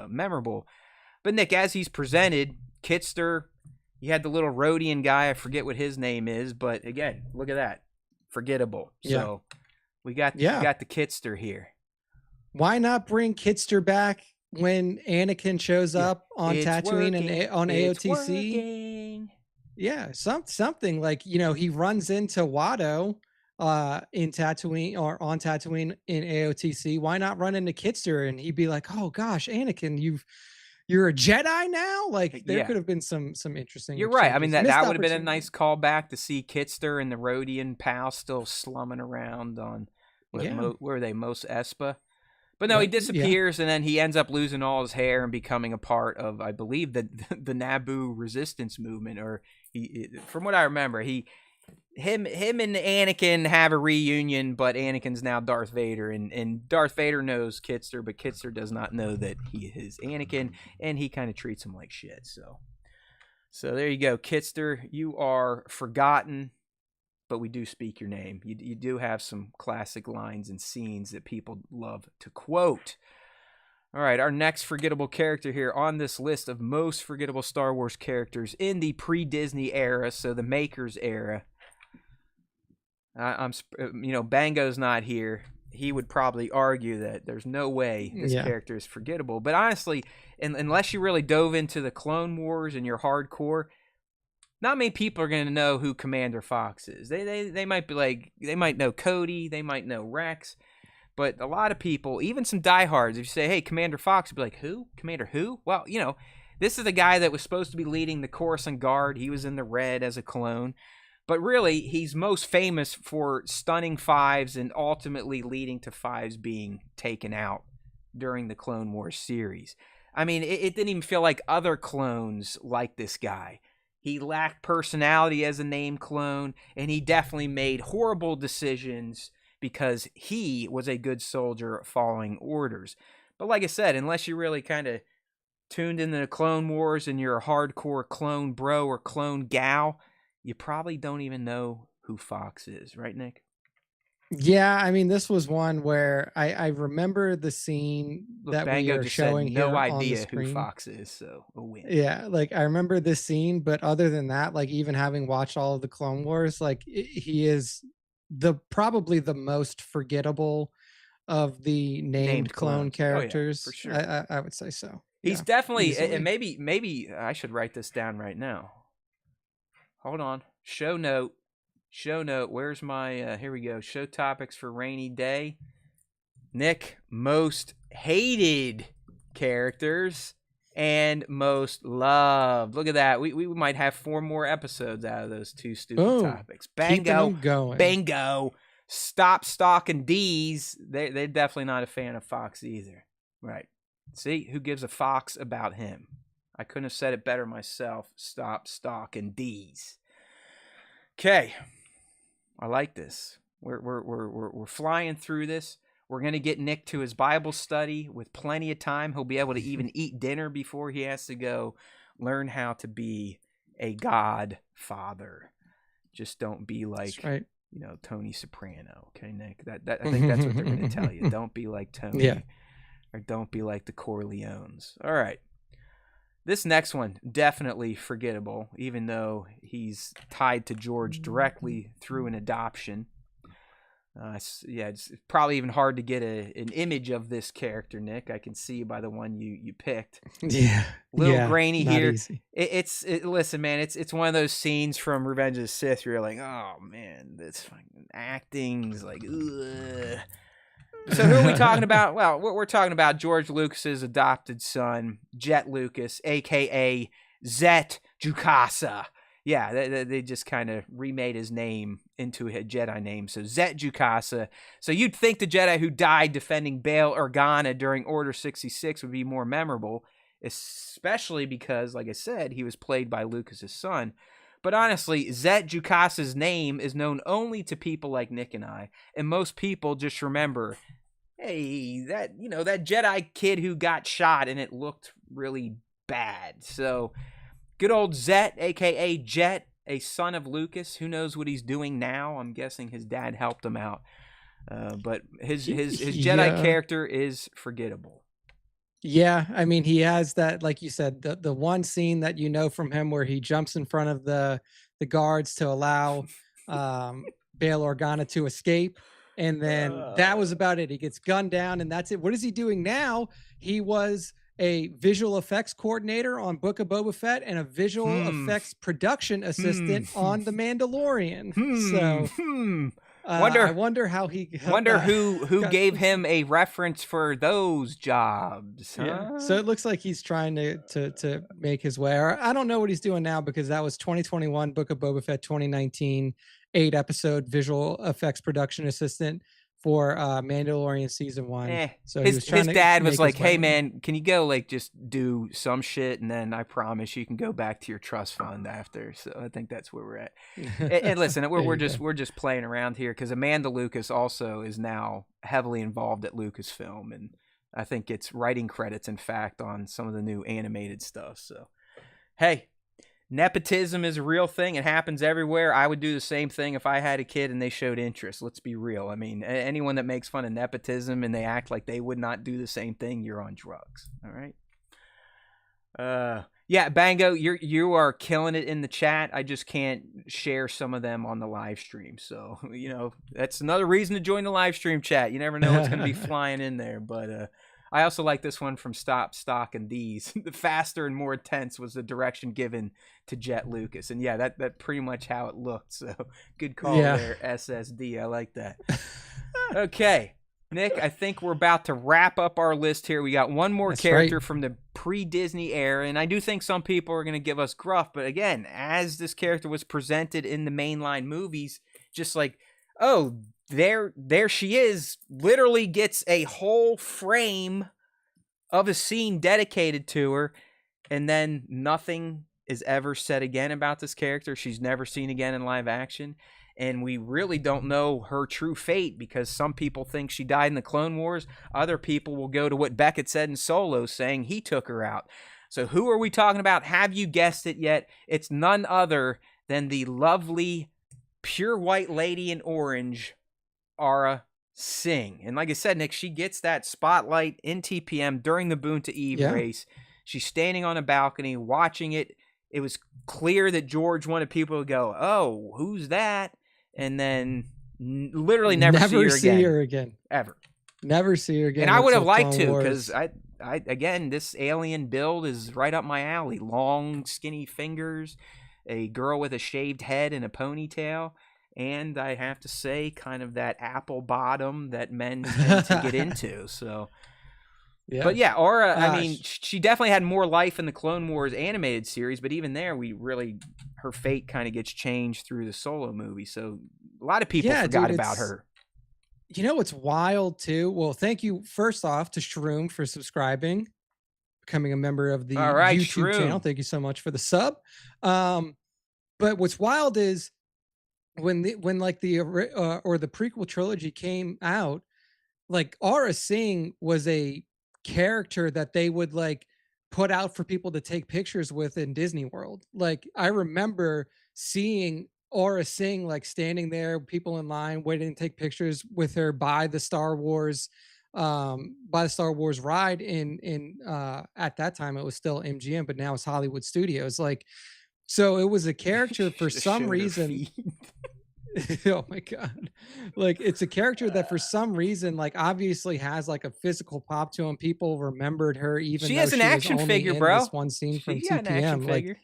memorable. But Nick, as he's presented, Kitster, you had the little Rhodian guy, I forget what his name is, but again, look at that. Forgettable. Yeah. So we got the Kitster here. Why not bring Kitster back when Anakin shows up on Tatooine and on AOTC? Yeah, something like, he runs into Watto in Tatooine or on Tatooine in AOTC. Why not run into Kitster and he'd be like, "Oh gosh, Anakin, you're a Jedi now?" Like, there could have been some interesting. You're right. I mean, that would have been a nice callback to see Kitster and the Rhodian pal still slumming around on where are they, Mos Espa. But no, he disappears and then he ends up losing all his hair and becoming a part of, I believe, the Naboo resistance movement. Or from what I remember, him and Anakin have a reunion, but Anakin's now Darth Vader, and Darth Vader knows Kitster, but Kitster does not know that he is Anakin, and he kind of treats him like shit. So there you go, Kitster. You are forgotten, but we do speak your name. You do have some classic lines and scenes that people love to quote. All right, our next forgettable character here on this list of most forgettable Star Wars characters in the pre-Disney era, so the Makers era. Bango's not here. He would probably argue that there's no way this character is forgettable. But honestly, unless you really dove into the Clone Wars and you're hardcore, not many people are going to know who Commander Fox is. They might be like, they might know Cody, they might know Rex, but a lot of people, even some diehards, if you say, "Hey, Commander Fox," be like, "Who? Commander who?" Well, this is the guy that was supposed to be leading the Coruscant Guard. He was in the Red as a clone. But really, he's most famous for stunning Fives and ultimately leading to Fives being taken out during the Clone Wars series. I mean, it didn't even feel like other clones like this guy. He lacked personality as a named clone, and he definitely made horrible decisions because he was a good soldier following orders. But like I said, unless you really kind of tuned into the Clone Wars and you're a hardcore clone bro or clone gal, you probably don't even know who Fox is, right, Nick? Yeah, I mean, this was one where I remember the scene that we are showing here on the screen. No idea who Fox is, so a win. Yeah, like I remember this scene, but other than that, like even having watched all of the Clone Wars, like he is probably the most forgettable of the named clone characters. Oh, yeah, for sure. I would say so. He's definitely, easily. And maybe I should write this down right now. Hold on. Show note. show note. Where's my, here we go. Show topics for rainy day. Nick, most hated characters and most loved. Look at that. We might have 4 more episodes out of those 2 stupid topics. Bango. Going. Bingo. Stop stalking D's. They're definitely not a fan of Fox either. Right. See, who gives a fox about him? I couldn't have said it better myself. Stop stalking D's. Okay. I like this. We're flying through this. We're going to get Nick to his Bible study with plenty of time. He'll be able to even eat dinner before he has to go learn how to be a godfather. Just don't be like, Tony Soprano. Okay, Nick? That I think that's what they're going to tell you. Don't be like Tony. Yeah. Or don't be like the Corleones. All right. This next one, definitely forgettable, even though he's tied to George directly through an adoption. It's probably even hard to get an image of this character, Nick. I can see by the one you picked. Yeah, little grainy here. Listen, man, it's one of those scenes from Revenge of the Sith where you're like, oh man, this fucking acting's like, ugh. So who are we talking about? Well, we're talking about George Lucas's adopted son, Jet Lucas, a.k.a. Zet Jukasa. Yeah, they just kind of remade his name into a Jedi name. So Zet Jukasa. So you'd think the Jedi who died defending Bail Organa during Order 66 would be more memorable, especially because, like I said, he was played by Lucas's son. But honestly, Zet Jukasa's name is known only to people like Nick and I. And most people just remember, hey, that Jedi kid who got shot and it looked really bad. So good old Zet, a.k.a. Jet, a son of Lucas. Who knows what he's doing now? I'm guessing his dad helped him out. But his Jedi character is forgettable. Yeah, I mean, he has that, like you said, the one scene that you know from him where he jumps in front of the guards to allow Bail Organa to escape. And then that was about it. He gets gunned down and that's it. What is he doing now? He was a visual effects coordinator on Book of Boba Fett and a visual effects production assistant on The Mandalorian. I wonder how he. Who gave him a reference for those jobs. Huh? Yeah. So it looks like he's trying to make his way. Or I don't know what he's doing now because that was 2021 Book of Boba Fett 2019 8-episode visual effects production assistant for Mandalorian season 1. So his dad was like, "Hey man, can you go just do some shit, and then I promise you can go back to your trust fund after." So I think that's where we're at. and listen, we're just playing around here because Amanda Lucas also is now heavily involved at Lucasfilm, and I think it's writing credits, in fact, on some of the new animated stuff. So, hey. Nepotism is a real thing. It happens everywhere. I would do the same thing if I had a kid and they showed interest. Let's be real. I mean, anyone that makes fun of nepotism and they act like they would not do the same thing, you're on drugs. All right. Yeah, Bango, you are killing it in the chat. I just can't share some of them on the live stream. So, that's another reason to join the live stream chat. You never know what's going to be flying in there. But I also like this one from Stop, Stock, and D's. The faster and more intense was the direction given to Jet Lucas. And yeah, that pretty much how it looked. So good call there, SSD. I like that. Okay, Nick, I think we're about to wrap up our list here. We got one more character from the pre-Disney era. And I do think some people are going to give us gruff. But again, as this character was presented in the mainline movies, just like, oh, there she is, literally gets a whole frame of a scene dedicated to her, and then nothing is ever said again about this character. She's never seen again in live action, and we really don't know her true fate because some people think she died in the Clone Wars. Other people will go to what Beckett said in Solo, saying he took her out. So who are we talking about? Have you guessed it yet? It's none other than the lovely, pure white lady in orange, Aura Singh. And like I said, Nick, she gets that spotlight in TPM during the Boonta Eve race. She's standing on a balcony watching it. It was clear that George wanted people to go, oh, who's that? And then literally never see her again. Ever. Never see her again. And I would have liked to because I again, this alien build is right up my alley. Long, skinny fingers, a girl with a shaved head and a ponytail. and I have to say, kind of that apple bottom that men tend to get into. So, Yeah. but yeah, Aura, I mean, she definitely had more life in the Clone Wars animated series, but even there, her fate kind of gets changed through the Solo movie. So a lot of people forgot about her. You know what's wild too? Well, thank you first off to Shroom for subscribing, becoming a member of the YouTube channel. Thank you so much for the sub. But what's wild is when the prequel trilogy came out, like Aura Singh was a character that they would like put out for people to take pictures with in Disney World. Like I remember seeing Aura Singh like standing there, people in line waiting to take pictures with her by the Star Wars ride in at that time it was still MGM, but now it's Hollywood Studios. Like, so it was a character for some reason. Oh my God. Like it's a character that for some reason, like obviously has like a physical pop to him. People remembered her even she has an action figure, bro. This one scene from TPM. Like,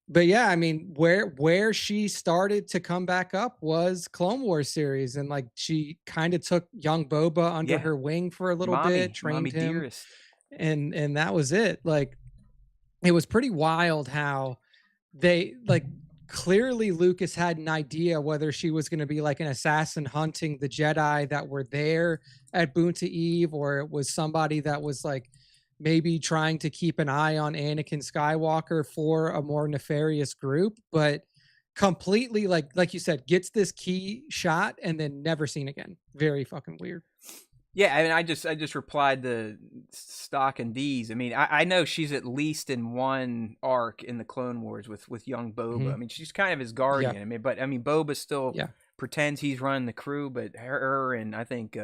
but yeah, I mean, where she started to come back up was Clone Wars series, and like she kind of took young Boba under her wing for a little bit, trained him, dearest. and that was it. Like it was pretty wild how they like clearly Lucas had an idea whether she was going to be like an assassin hunting the Jedi that were there at Boonta Eve, or it was somebody that was like maybe trying to keep an eye on Anakin Skywalker for a more nefarious group, but completely like you said, gets this key shot and then never seen again. Very fucking weird. Yeah, I mean, I just replied to Stock and D's. I mean, I know she's at least in one arc in the Clone Wars with young Boba. Mm-hmm. I mean, she's kind of his guardian. Yeah. I mean, Boba still pretends he's running the crew, but her and I think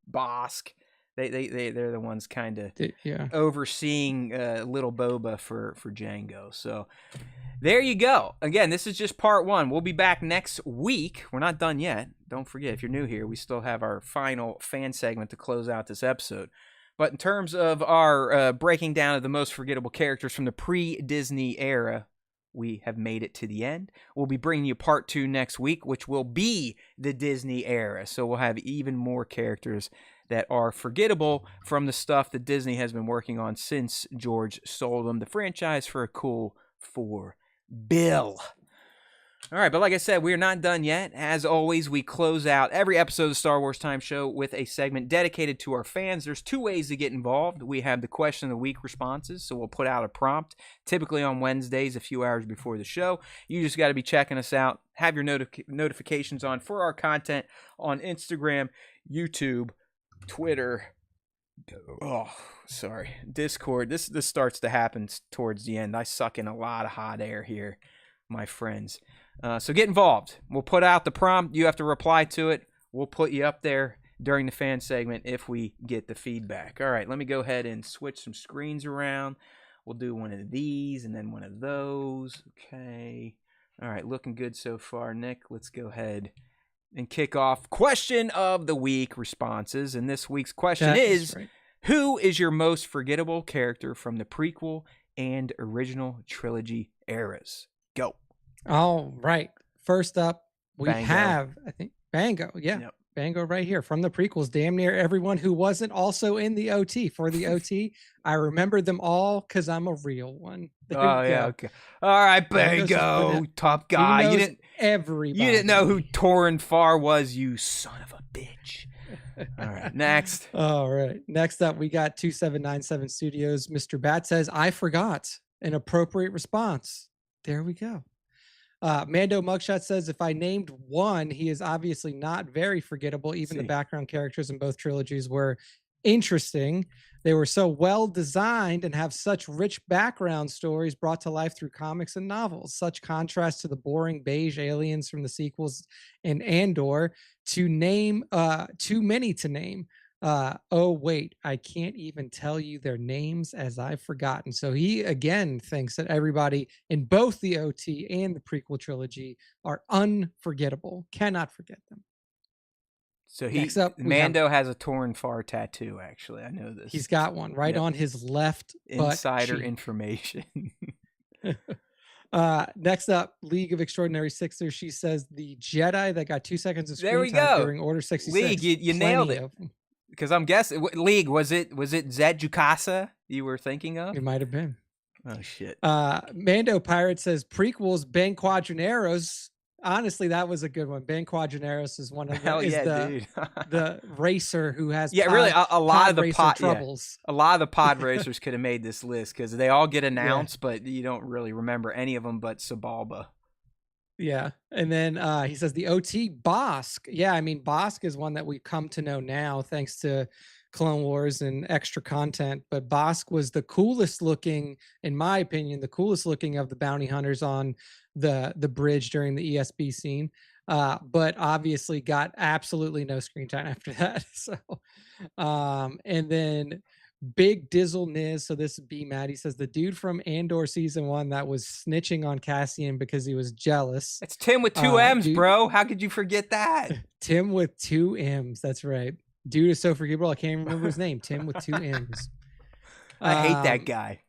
Bosk, they're the ones kind of overseeing little Boba for Jango. So there you go. Again, this is just part one. We'll be back next week. We're not done yet. Don't forget, if you're new here, we still have our final fan segment to close out this episode. But in terms of our breaking down of the most forgettable characters from the pre-Disney era, we have made it to the end. We'll be bringing you part 2 next week, which will be the Disney era. So we'll have even more characters that are forgettable from the stuff that Disney has been working on since George sold them the franchise for a cool $4 billion. All right, but like I said, we are not done yet. As always, we close out every episode of the Star Wars Time Show with a segment dedicated to our fans. There's 2 ways to get involved. We have the question of the week responses, so we'll put out a prompt, typically on Wednesdays, a few hours before the show. You just got to be checking us out. Have your notifications on for our content on Instagram, YouTube, Twitter, Discord. This starts to happen towards the end. I suck in a lot of hot air here, my friends. So get involved. We'll put out the prompt. You have to reply to it. We'll put you up there during the fan segment if we get the feedback. All right, let me go ahead and switch some screens around. We'll do one of these and then one of those. Okay. All right, looking good so far. Nick, let's go ahead and kick off question of the week responses. And this week's question is who is your most forgettable character from the prequel and original trilogy eras? Go. All right. First up, we have, I think, Bango. Yeah. Yep. Bango right here from the prequels. Damn near everyone who wasn't also in the OT. For the OT, I remember them all because I'm a real one. Okay. All right, Bango, top guy. You didn't know who Torrin Farr was, you son of a bitch. All right, next. All right. Next up, we got 2797 Studios. Mr. Bat says, I forgot. An appropriate response. There we go. Mando Mugshot says, if I named one, he is obviously not very forgettable. Even the background characters in both trilogies were interesting. They were so well designed and have such rich background stories brought to life through comics and novels. Such contrast to the boring beige aliens from the sequels and Andor. To name, too many to name. Oh, wait, I can't even tell you their names as I've forgotten. So he, again, thinks that everybody in both the OT and the prequel trilogy are unforgettable. Cannot forget them. So Mando has a Torrin Farr tattoo, actually. I know this. He's got one right on his left butt Insider cheek. Information. Next up, League of Extraordinary Sixers. She says the Jedi that got 2 seconds of There we screen time go. during Order 66. League, you nailed it. Because I'm guessing League, was it Zed Jukasa you were thinking of? It might have been. Oh shit. Mando Pirate says prequels Ben Quadraneros. Honestly, that was a good one. Ben Quadraneros is one of dude. the racer who has really a lot of the pod troubles. A lot of the pod racers could have made this list because they all get announced, but you don't really remember any of them but Sabalba. Yeah, and then he says the OT Bosk. Yeah, I mean Bosk is one that we've come to know now thanks to Clone Wars and extra content. But Bosk was the coolest looking, in my opinion, the coolest looking of the bounty hunters on the bridge during the ESB scene. But obviously got absolutely no screen time after that. So, and then Big Dizzle Niz. So this is B Matt. He says the dude from Andor season 1 that was snitching on Cassian because he was jealous. It's Tim with 2 M's, bro. How could you forget that? Tim with 2 M's. That's right. Dude is so forgivable. I can't even remember his name. Tim with 2 M's. I hate that guy.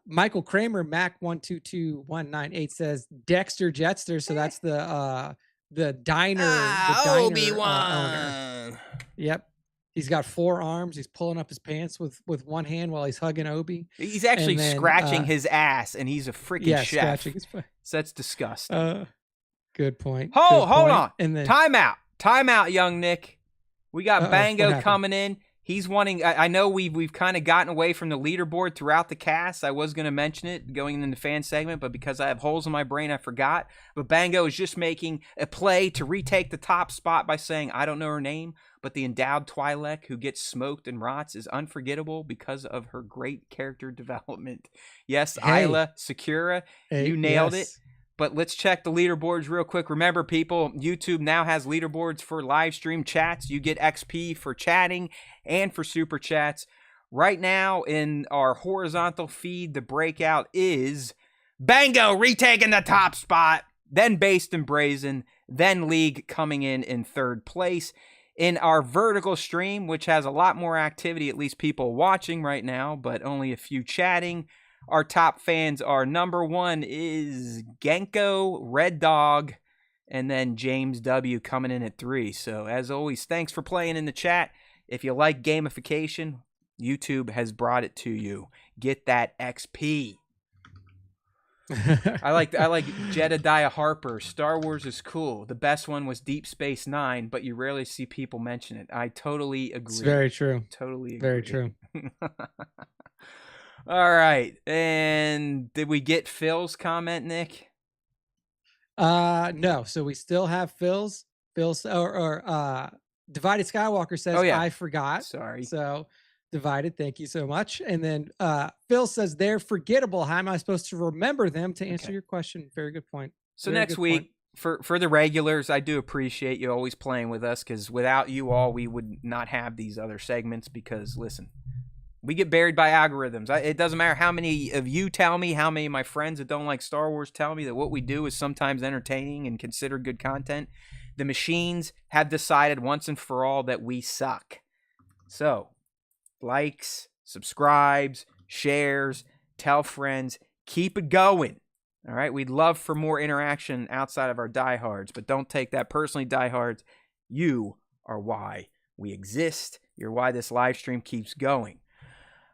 Michael Kramer, Mac122198 says Dexter Jetster. So that's the diner. Obi-Wan. Owner. Yep. He's got 4 arms. He's pulling up his pants with one hand while he's hugging Obi. He's actually scratching his ass, and he's a freaking chef. Scratching his so that's disgusting. Good point. Hold point. on. And then, Time out, young Nick. We got Bango coming in. He's wanting. I know we've kind of gotten away from the leaderboard throughout the cast. I was going to mention it going in the fan segment, but because I have holes in my brain, I forgot. But Bango is just making a play to retake the top spot by saying, I don't know her name, but the endowed Twi'lek who gets smoked and rots is unforgettable because of her great character development. Yes, Isla Secura, you nailed it. But let's check the leaderboards real quick. Remember, people, YouTube now has leaderboards for live stream chats. You get XP for chatting and for super chats. Right now in our horizontal feed, the breakout is Bango retaking the top spot, then Based and Brazen, then League coming in 3rd place. In our vertical stream, which has a lot more activity, at least people watching right now, but only a few chatting, our top fans are number 1 is Genko, Red Dog, and then James W coming in at 3. So as always, thanks for playing in the chat. If you like gamification, YouTube has brought it to you. Get that XP. I like Jedediah Harper. Star Wars is cool. The best one was Deep Space Nine, but you rarely see people mention it. I totally agree. It's very true. Totally agree. Very true. All right. And did we get Phil's comment, Nick? No. So we still have Phil's or Divided Skywalker says, I forgot. Sorry. So Divided, thank you so much. And then Phil says they're forgettable. How am I supposed to remember them to answer your question? Very good point. So next week, for the regulars, I do appreciate you always playing with us, because without you all, we would not have these other segments, because listen, we get buried by algorithms. It doesn't matter how many of you tell me, how many of my friends that don't like Star Wars tell me that what we do is sometimes entertaining and considered good content. The machines have decided once and for all that we suck. So, likes, subscribes, shares, tell friends, keep it going. All right, we'd love for more interaction outside of our diehards, but don't take that personally, diehards. You are why we exist. You're why this live stream keeps going.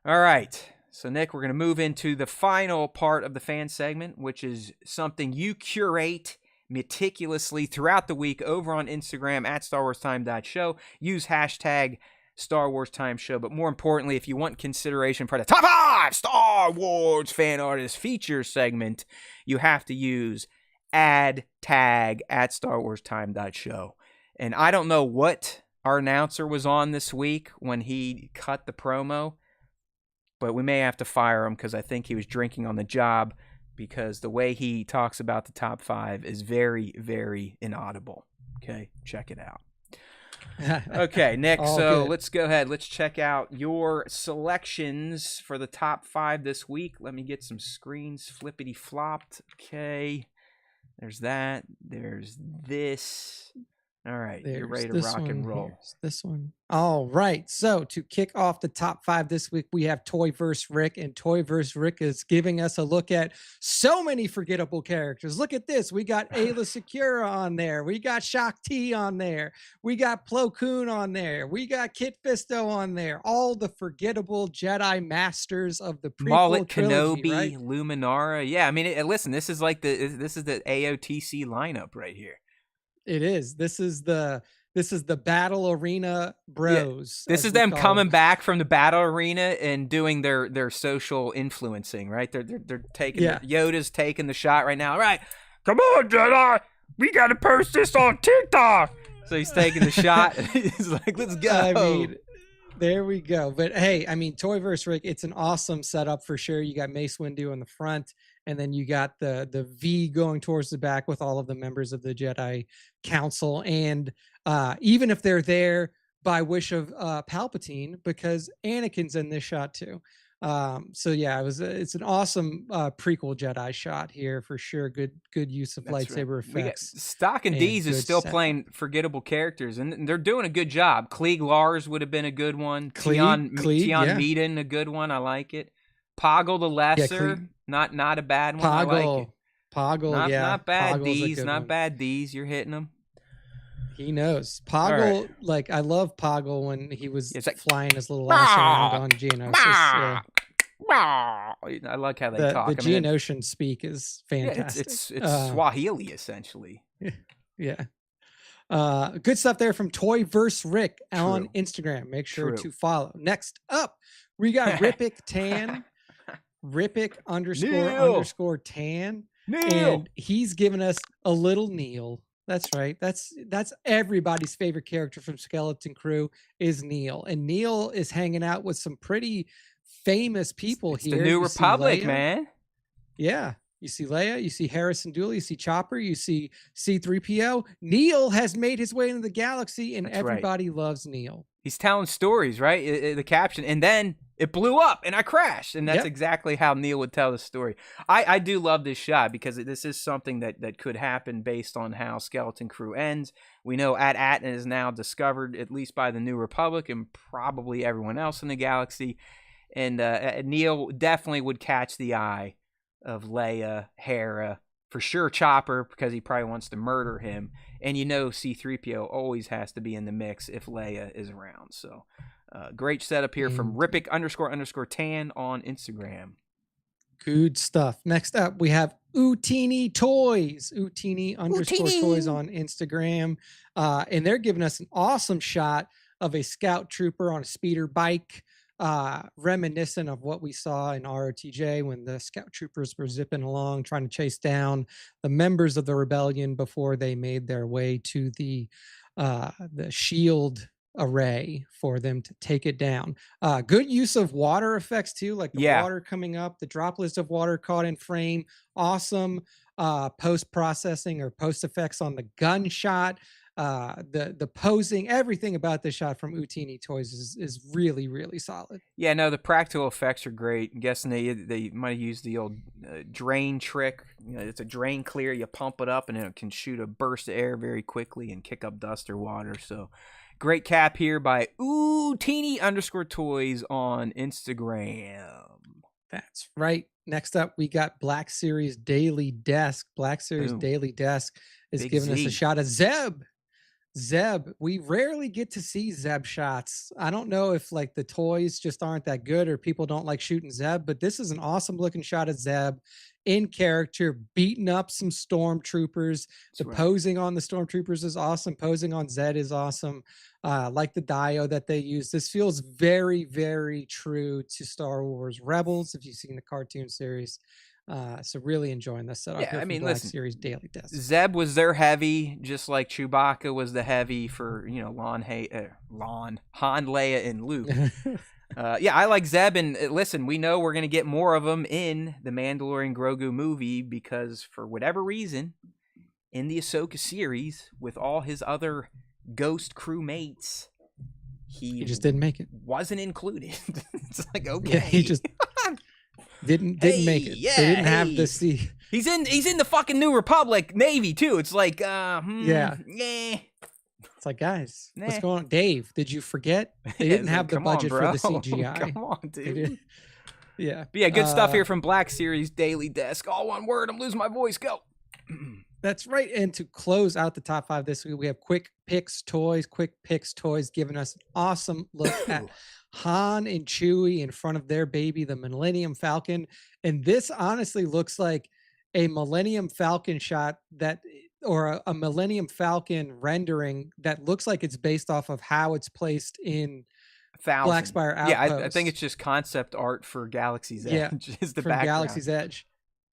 All right, so Nick, we're going to move into the final part of the fan segment, which is something you curate meticulously throughout the week over on Instagram at StarWarsTime.show. Use hashtag Star Wars Time Show. But more importantly, if you want consideration for the top 5 Star Wars fan artist feature segment, you have to use ad tag at StarWarsTime.show. And I don't know what our announcer was on this week when he cut the promo, but we may have to fire him because I think he was drinking on the job, because the way he talks about the top 5 is very, very inaudible. Okay, check it out. Okay, Nick, so good. Let's go ahead. Let's check out your selections for the top 5 this week. Let me get some screens flippity-flopped. Okay, there's that. There's this. All right, you're There's ready to this rock one, and roll. here's this one. All right. So to kick off the top 5 this week, we have Toy vs. Rick, and Toy vs. Rick is giving us a look at so many forgettable characters. Look at this. We got Ayla Secura on there. We got Shak Ti on there. We got Plo Koon on there. We got Kit Fisto on there. All the forgettable Jedi masters of the prequel Mullet, trilogy, Kenobi, right? Luminara. Yeah, I mean, listen, this is the AOTC lineup right here. It is. This is the battle arena bros. This is them coming back from the battle arena and doing their social influencing, right? They're taking Yoda's taking the shot right now. All right, come on, Jedi, we gotta post this on TikTok. So he's taking the shot. He's like, let's go. I mean, there we go. But hey, I mean, Toy vs. Rick, it's an awesome setup for sure. You got Mace Windu in the front, and then you got the V going towards the back with all of the members of the Jedi Council. And even if they're there by wish of Palpatine, because Anakin's in this shot too. So yeah, it's an awesome prequel Jedi shot here for sure. Good use of lightsaber effects. Stock and D's is still playing forgettable characters, and they're doing a good job. Klieg Lars would have been a good one. Tion Meaden, a good one. I like it. Poggle the Lesser, not a bad one. I like it. Poggle, not bad. Poggle's Not bad. D's, you're hitting them. He knows. Poggle, right. Like, I love Poggle when he was flying his little ass around on Geonosis. Yeah. I like how they talk. The Geonosian speak is fantastic. Yeah, it's Swahili, essentially. Yeah. Good stuff there from Toy vs. Rick on Instagram. Make sure to follow. Next up, we got Rippic Tan. Rippic __ Tan. Neil. And he's giving us a little Neil. That's right. That's everybody's favorite character from Skeleton Crew is Neil. And Neil is hanging out with some pretty famous people here. The New Republic, man. Yeah. You see Leia, you see Harrison Dooley, you see Chopper, you see C-3PO. Neil has made his way into the galaxy, and everybody loves Neil. He's telling stories, right? The caption. And then it blew up, and I crashed. And that's exactly how Neil would tell the story. I do love this shot because this is something that could happen based on how Skeleton Crew ends. We know At is now discovered, at least by the New Republic, and probably everyone else in the galaxy. And Neil definitely would catch the eye of Leia, Hera, for sure Chopper, because he probably wants to murder him. And C-3PO always has to be in the mix if Leia is around. So great setup here from Rippic __ Tan on Instagram. Good stuff. Next up, we have Utini Toys. Utini _ Toys on Instagram. And they're giving us an awesome shot of a scout trooper on a speeder bike. Reminiscent of what we saw in ROTJ when the scout troopers were zipping along trying to chase down the members of the rebellion before they made their way to the shield array for them to take it down. Good use of water effects too, like the water coming up, the droplets of water caught in frame. Awesome post-processing or post-effects on the gunshot. The posing, everything about this shot from Utini Toys is really, really solid. Yeah, no, the practical effects are great. I'm guessing they might have used the old drain trick. It's a drain clear. You pump it up and it can shoot a burst of air very quickly and kick up dust or water. So great cap here by Utini _ Toys on Instagram. That's right. Next up, we got Black Series Daily Desk. Black Series Daily Desk is giving us a shot of Zeb. Zeb, we rarely get to see Zeb shots. I don't know if like the toys just aren't that good or people don't like shooting Zeb, but this is an awesome looking shot of Zeb in character, beating up some stormtroopers. Posing on the stormtroopers is awesome. Posing on Zed is awesome. Like the Dio that they use. This feels very, very true to Star Wars Rebels, if you've seen the cartoon series. So really enjoying this setup. Yeah, I mean, Black listen, Series Daily Desk. Zeb was their heavy, just like Chewbacca was the heavy for Han, Leia, and Luke. Yeah, I like Zeb, and listen, we know we're gonna get more of him in the Mandalorian Grogu movie because for whatever reason, in the Ahsoka series, with all his other Ghost crew mates, he just didn't make it. Wasn't included. It's like, okay, yeah, he just. Didn't make it. Yeah, they didn't have the C. He's in the fucking New Republic Navy too. It's like, yeah. It's like, guys, what's Nah. going on? Dave, did you forget? They Yeah, didn't it's have like, the come on, budget for bro. the CGI. Come on, They dude. did. Yeah. But yeah, good stuff here from Black Series Daily Desk. All one word. I'm losing my voice. Go. That's right. And to close out the top 5 this week, we have Quick Picks Toys. Quick Picks Toys giving us an awesome look at Han and Chewie in front of their baby, the Millennium Falcon. And this honestly looks like a Millennium Falcon shot or a Millennium Falcon rendering that looks like it's based off of how it's placed in Black Spire Outpost. Yeah, I think it's just concept art for Galaxy's Edge. Is the from background. Galaxy's Edge.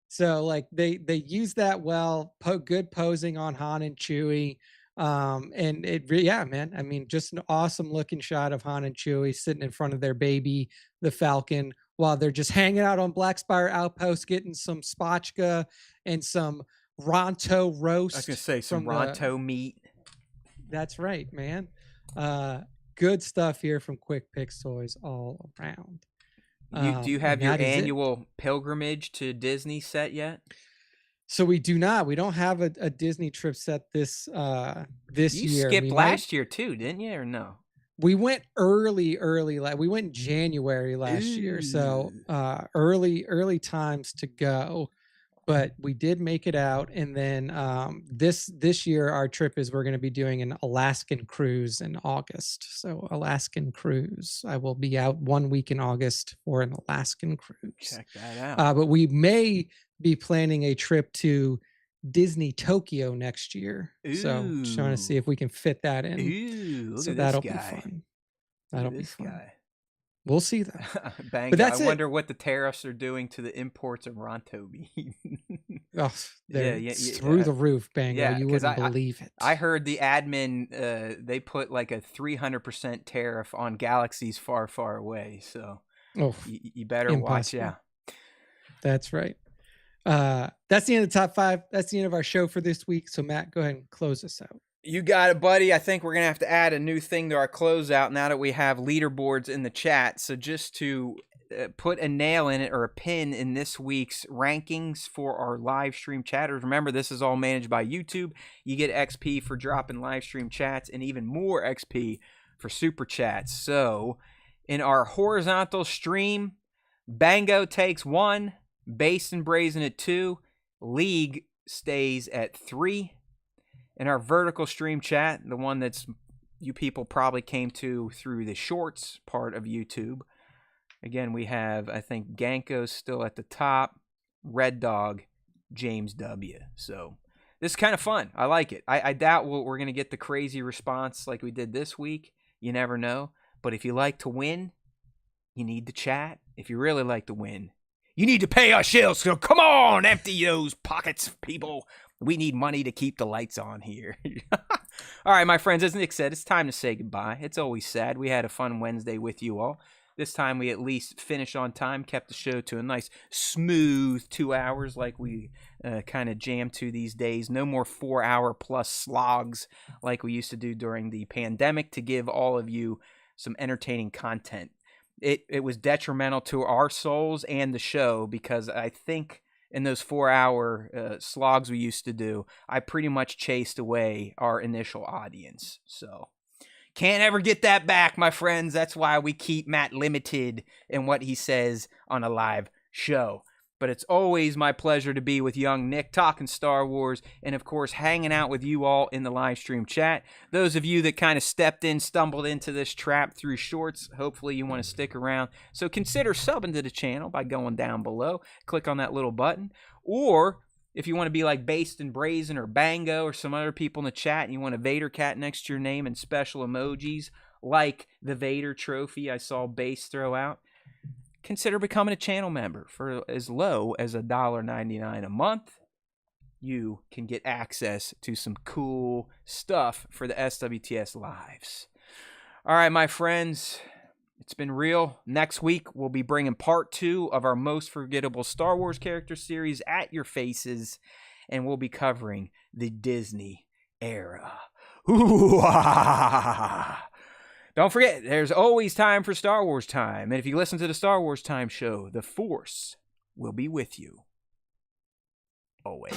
So like they use that well. Good posing on Han and Chewie. And man. I mean, just an awesome looking shot of Han and Chewie sitting in front of their baby, the Falcon, while they're just hanging out on Black Spire Outpost, getting some spotchka and some Ronto roast. I was gonna say some Ronto meat. That's right, man. Good stuff here from Quick Picks Toys all around. Do you have your annual pilgrimage to Disney set yet? So we do not. We don't have a Disney trip set this year. You skipped last year too, didn't you, or no? We went early. We went in January last year, so early times to go. But we did make it out, and then this year our trip is we're going to be doing an Alaskan cruise in August. So Alaskan cruise, I will be out 1 week in August for an Alaskan cruise. Check that out. But we may be planning a trip to Disney Tokyo next year. Ooh. So just trying to see if we can fit that in. Ooh, so that'll be fun. That'll be fun. Guy. We'll see though. Bang! But that's I wonder what the tariffs are doing to the imports of Ronto meat. Oh, they're through the roof, Bango. Yeah, you wouldn't believe it. I heard the admin they put like a 300% tariff on galaxies far, far away. So you better watch out. That's right. That's the end of the top 5. That's the end of our show for this week. So Matt, go ahead and close us out. You got it, buddy. I think we're going to have to add a new thing to our closeout now that we have leaderboards in the chat. So just to put a nail in it or a pin in this week's rankings for our live stream chatters. Remember, this is all managed by YouTube. You get XP for dropping live stream chats and even more XP for super chats. So in our horizontal stream, Bango takes 1, Based and Brazen at 2, League stays at 3. In our vertical stream chat, the one that's you people probably came to through the shorts part of YouTube. Again, we have, I think, Ganko's still at the top, Red Dog, James W. So this is kind of fun. I like it. I doubt we're going to get the crazy response like we did this week. You never know. But if you like to win, you need to chat. If you really like to win, you need to pay our shills. So come on, empty those pockets, people. We need money to keep the lights on here. All right, my friends, as Nick said, it's time to say goodbye. It's always sad. We had a fun Wednesday with you all. This time we at least finished on time, kept the show to a nice smooth 2 hours like we kind of jam to these days. No more 4-hour plus slogs like we used to do during the pandemic to give all of you some entertaining content. It was detrimental to our souls and the show because I think in those 4-hour slogs we used to do, I pretty much chased away our initial audience. So can't ever get that back, my friends. That's why we keep Matt limited in what he says on a live show. But it's always my pleasure to be with young Nick talking Star Wars and, of course, hanging out with you all in the live stream chat. Those of you that kind of stumbled into this trap through shorts, hopefully you want to stick around. So consider subbing to the channel by going down below. Click on that little button. Or if you want to be like Based and Brazen or Bango or some other people in the chat and you want a Vader cat next to your name and special emojis like the Vader trophy I saw Base throw out, consider becoming a channel member for as low as $1.99 a month. You can get access to some cool stuff for the SWTS lives. All right, my friends, it's been real. Next week, we'll be bringing part 2 of our most forgettable Star Wars character series, At Your Faces, and we'll be covering the Disney era. Ooh-ah! Don't forget, there's always time for Star Wars Time. And if you listen to the Star Wars Time show, the Force will be with you always.